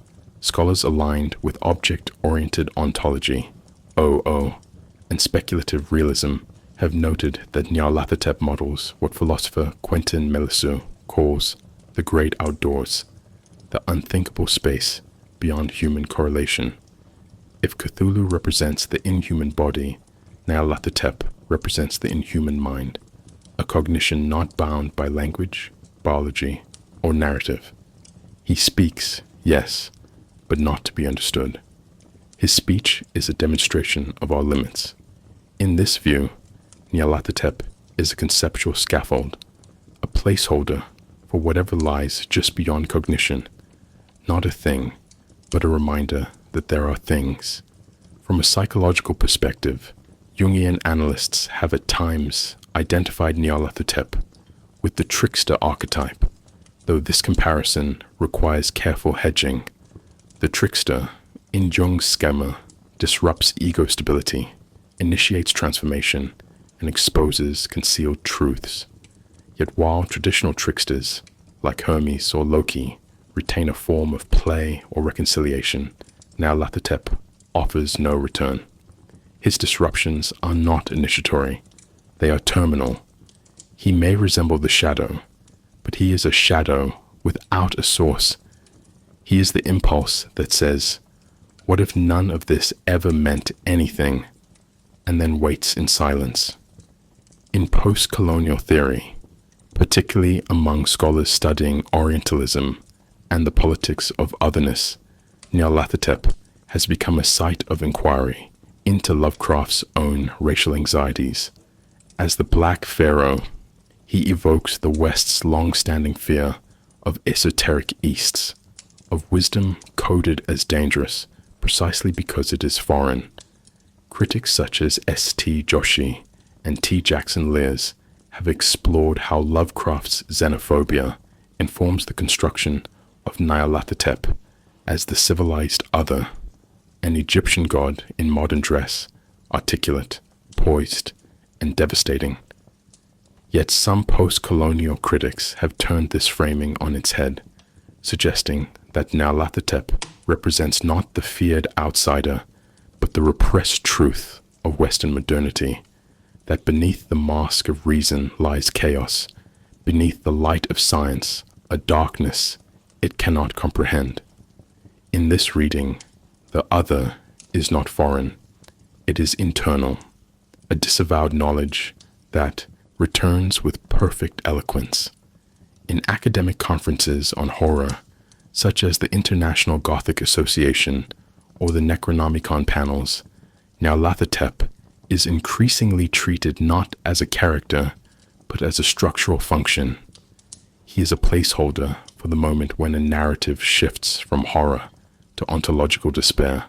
scholars aligned with object-oriented ontology, OO, and speculative realism have noted that NYARLATHOTEP models what philosopher Quentin Melissu calls the great outdoors, the unthinkable space beyond human correlation. If Cthulhu represents the inhuman body, NYARLATHOTEP represents the inhuman mind, a cognition not bound by language, biology, or narrative. He speaks, yes, but not to be understood. His speech is a demonstration of our limits. In this view, NYARLATHOTEP is a conceptual scaffold, a placeholder for whatever lies just beyond cognition, not a thing, but a reminder that there are things. From a psychological perspective, Jungian analysts have at times identified NYARLATHOTEP with the trickster archetype, though this comparison requires careful hedging. The trickster, in Jung's schema, disrupts ego stability, initiates transformation, and exposes concealed truths. Yet while traditional tricksters, like Hermes or Loki, retain a form of play or reconciliation, NYARLATHOTEP offers no return. His disruptions are not initiatory, they are terminal. He may resemble the shadow, but he is a shadow without a source. He is the impulse that says, "What if none of this ever meant anything?" and then waits in silence. In post-colonial theory, particularly among scholars studying Orientalism and the politics of otherness, NYARLATHOTEP has become a site of inquiry into Lovecraft's own racial anxieties. As the Black Pharaoh, he evokes the West's long-standing fear of esoteric Easts, of wisdom coded as dangerous precisely because it is foreign. Critics such as S.T. Joshi and T. Jackson Lears have explored how Lovecraft's xenophobia informs the construction of NYARLATHOTEP as the civilized other, an Egyptian god in modern dress, articulate, poised, and devastating. Yet some post-colonial critics have turned this framing on its head, suggesting that NYARLATHOTEP represents not the feared outsider, but the repressed truth of Western modernity, that beneath the mask of reason lies chaos, beneath the light of science, a darkness it cannot comprehend. In this reading, the other is not foreign, it is internal, a disavowed knowledge that returns with perfect eloquence. In academic conferences on horror, such as the International Gothic Association or the Necronomicon panels, NYARLATHOTEP is increasingly treated not as a character, but as a structural function. He is a placeholder for the moment when a narrative shifts from horror to ontological despair,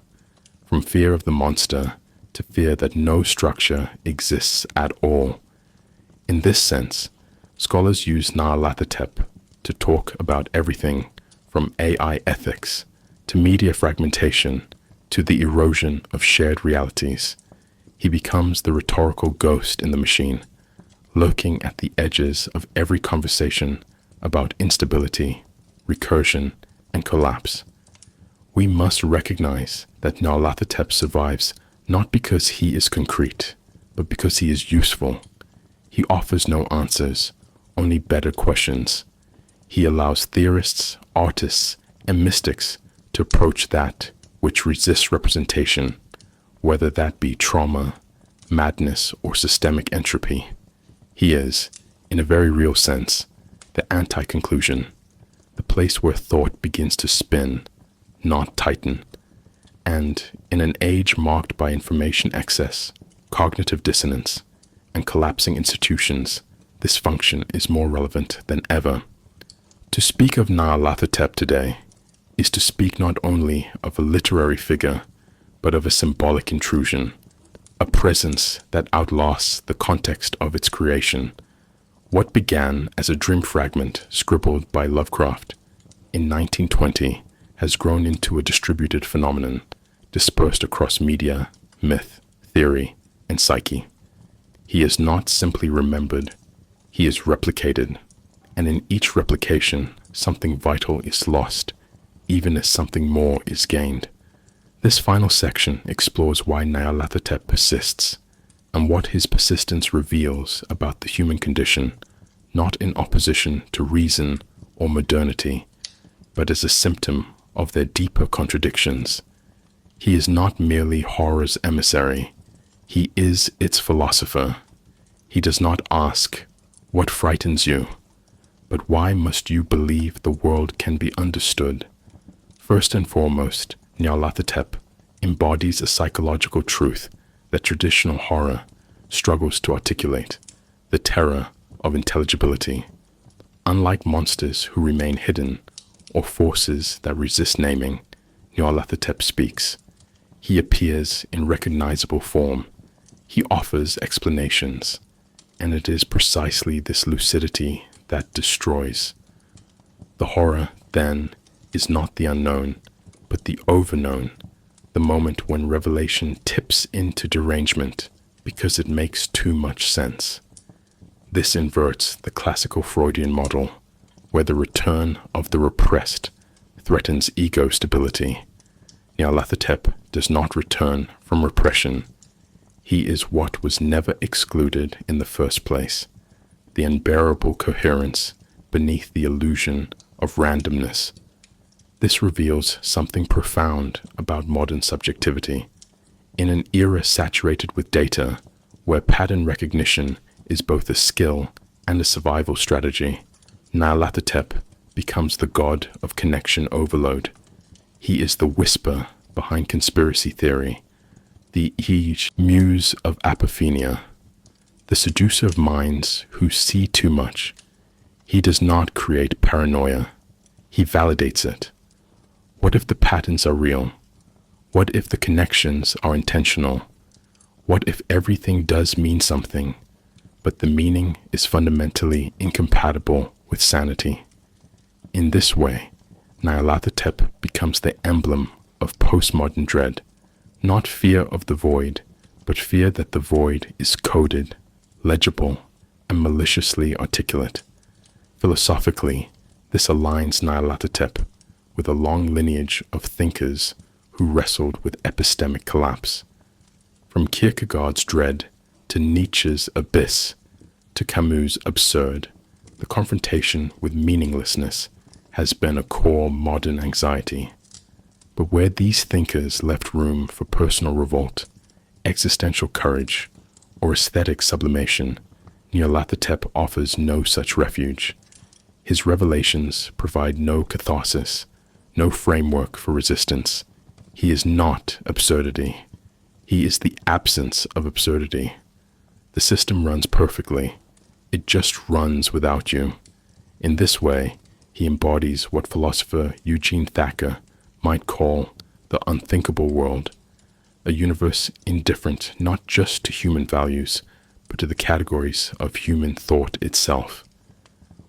from fear of the monster to fear that no structure exists at all. In this sense, scholars use NYARLATHOTEP to talk about everything from AI ethics to media fragmentation to the erosion of shared realities. He becomes the rhetorical ghost in the machine, lurking at the edges of every conversation about instability, recursion, and collapse. We must recognize that NYARLATHOTEP survives not because he is concrete, but because he is useful. He offers no answers, only better questions. He allows theorists, artists, and mystics to approach that which resists representation, whether that be trauma, madness, or systemic entropy. He is, in a very real sense, the anti-conclusion, the place where thought begins to spin, not tighten. And in an age marked by information excess, cognitive dissonance, and collapsing institutions, this function is more relevant than ever. To speak of NYARLATHOTEP today is to speak not only of a literary figure, but of a symbolic intrusion, a presence that outlasts the context of its creation. What began as a dream fragment scribbled by Lovecraft in 1920 has grown into a distributed phenomenon, dispersed across media, myth, theory, and psyche. He is not simply remembered, he is replicated, and in each replication, something vital is lost. even as something more is gained. This final section explores why Nyarlathotep persists, and what his persistence reveals about the human condition, not in opposition to reason or modernity, but as a symptom of their deeper contradictions. He is not merely horror's emissary, he is its philosopher. He does not ask, "What frightens you?" but "Why must you believe the world can be understood?" First and foremost, Nyarlathotep embodies a psychological truth that traditional horror struggles to articulate: the terror of intelligibility. Unlike monsters who remain hidden, or forces that resist naming, Nyarlathotep speaks. He appears in recognizable form. He offers explanations, and it is precisely this lucidity that destroys. The horror, then, is not the unknown, but the overknown, the moment when revelation tips into derangement because it makes too much sense. This inverts the classical Freudian model, where the return of the repressed threatens ego stability. Nyarlathotep does not return from repression. He is what was never excluded in the first place, the unbearable coherence beneath the illusion of randomness. This reveals something profound about modern subjectivity. In an era saturated with data, where pattern recognition is both a skill and a survival strategy, Nyarlathotep becomes the god of connection overload. He is the whisper behind conspiracy theory, the muse of apophenia, the seducer of minds who see too much. He does not create paranoia, he validates it. What if the patterns are real? What if the connections are intentional? What if everything does mean something, but the meaning is fundamentally incompatible with sanity? In this way, Nyarlathotep becomes the emblem of postmodern dread, not fear of the void, but fear that the void is coded, legible, and maliciously articulate. Philosophically, this aligns Nyarlathotep with a long lineage of thinkers who wrestled with epistemic collapse. From Kierkegaard's dread to Nietzsche's abyss to Camus' absurd, the confrontation with meaninglessness has been a core modern anxiety. But where these thinkers left room for personal revolt, existential courage, or aesthetic sublimation, Nyarlathotep offers no such refuge. His revelations provide no catharsis, no framework for resistance. He is not absurdity. He is the absence of absurdity. The system runs perfectly. It just runs without you. In this way, he embodies what philosopher Eugene Thacker might call the unthinkable world, a universe indifferent not just to human values, but to the categories of human thought itself.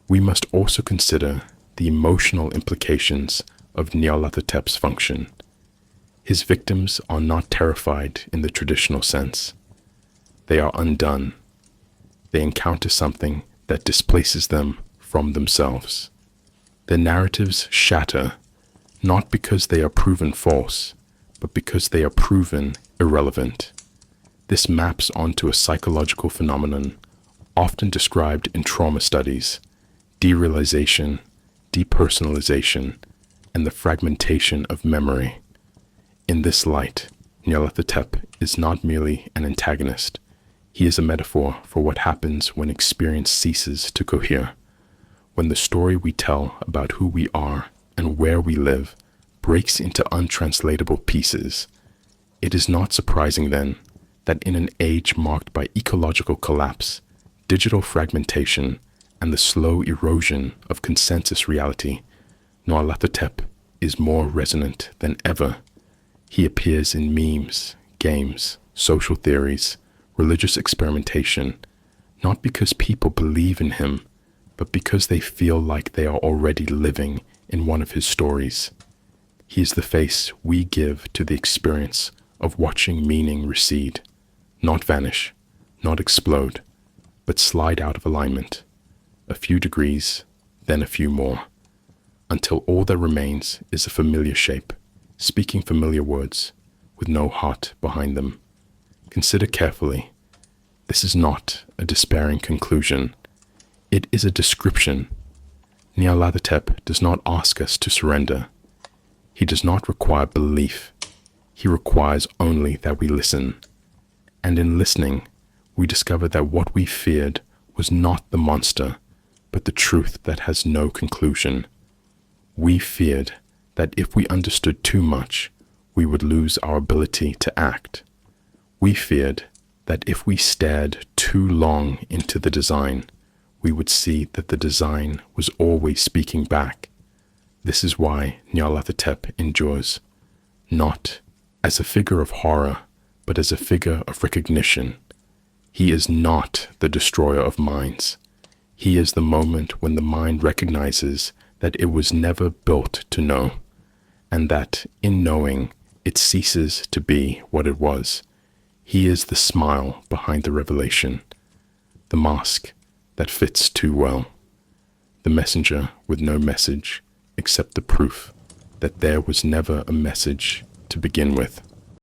We must also consider the emotional implications of Nyarlathotep's function. His victims are not terrified in the traditional sense. They are undone. They encounter something that displaces them from themselves. Their narratives shatter, not because they are proven false, but because they are proven irrelevant. This maps onto a psychological phenomenon often described in trauma studies: derealization, depersonalization, and the fragmentation of memory. In this light, Nyarlathotep is not merely an antagonist. He is a metaphor for what happens when experience ceases to cohere, when the story we tell about who we are and where we live breaks into untranslatable pieces. It is not surprising, then, that in an age marked by ecological collapse, digital fragmentation, and the slow erosion of consensus reality, Nyarlathotep is more resonant than ever. He appears in memes, games, social theories, religious experimentation, not because people believe in him, but because they feel like they are already living in one of his stories. He is the face we give to the experience of watching meaning recede, not vanish, not explode, but slide out of alignment, a few degrees, then a few more. until all that remains is a familiar shape, speaking familiar words, with no heart behind them. Consider carefully. This is not a despairing conclusion. It is a description. NYARLATHOTEP does not ask us to surrender. He does not require belief. He requires only that we listen. And in listening, we discover that what we feared was not the monster, but the truth that has no conclusion. We feared that if we understood too much, we would lose our ability to act. We feared that if we stared too long into the design, we would see that the design was always speaking back. This is why NYARLATHOTEP endures, not as a figure of horror, but as a figure of recognition. He is not the destroyer of minds. He is the moment when the mind recognizes that it was never built to know, and that in knowing it ceases to be what it was. He is the smile behind the revelation, the mask that fits too well, the messenger with no message except the proof that there was never a message to begin with.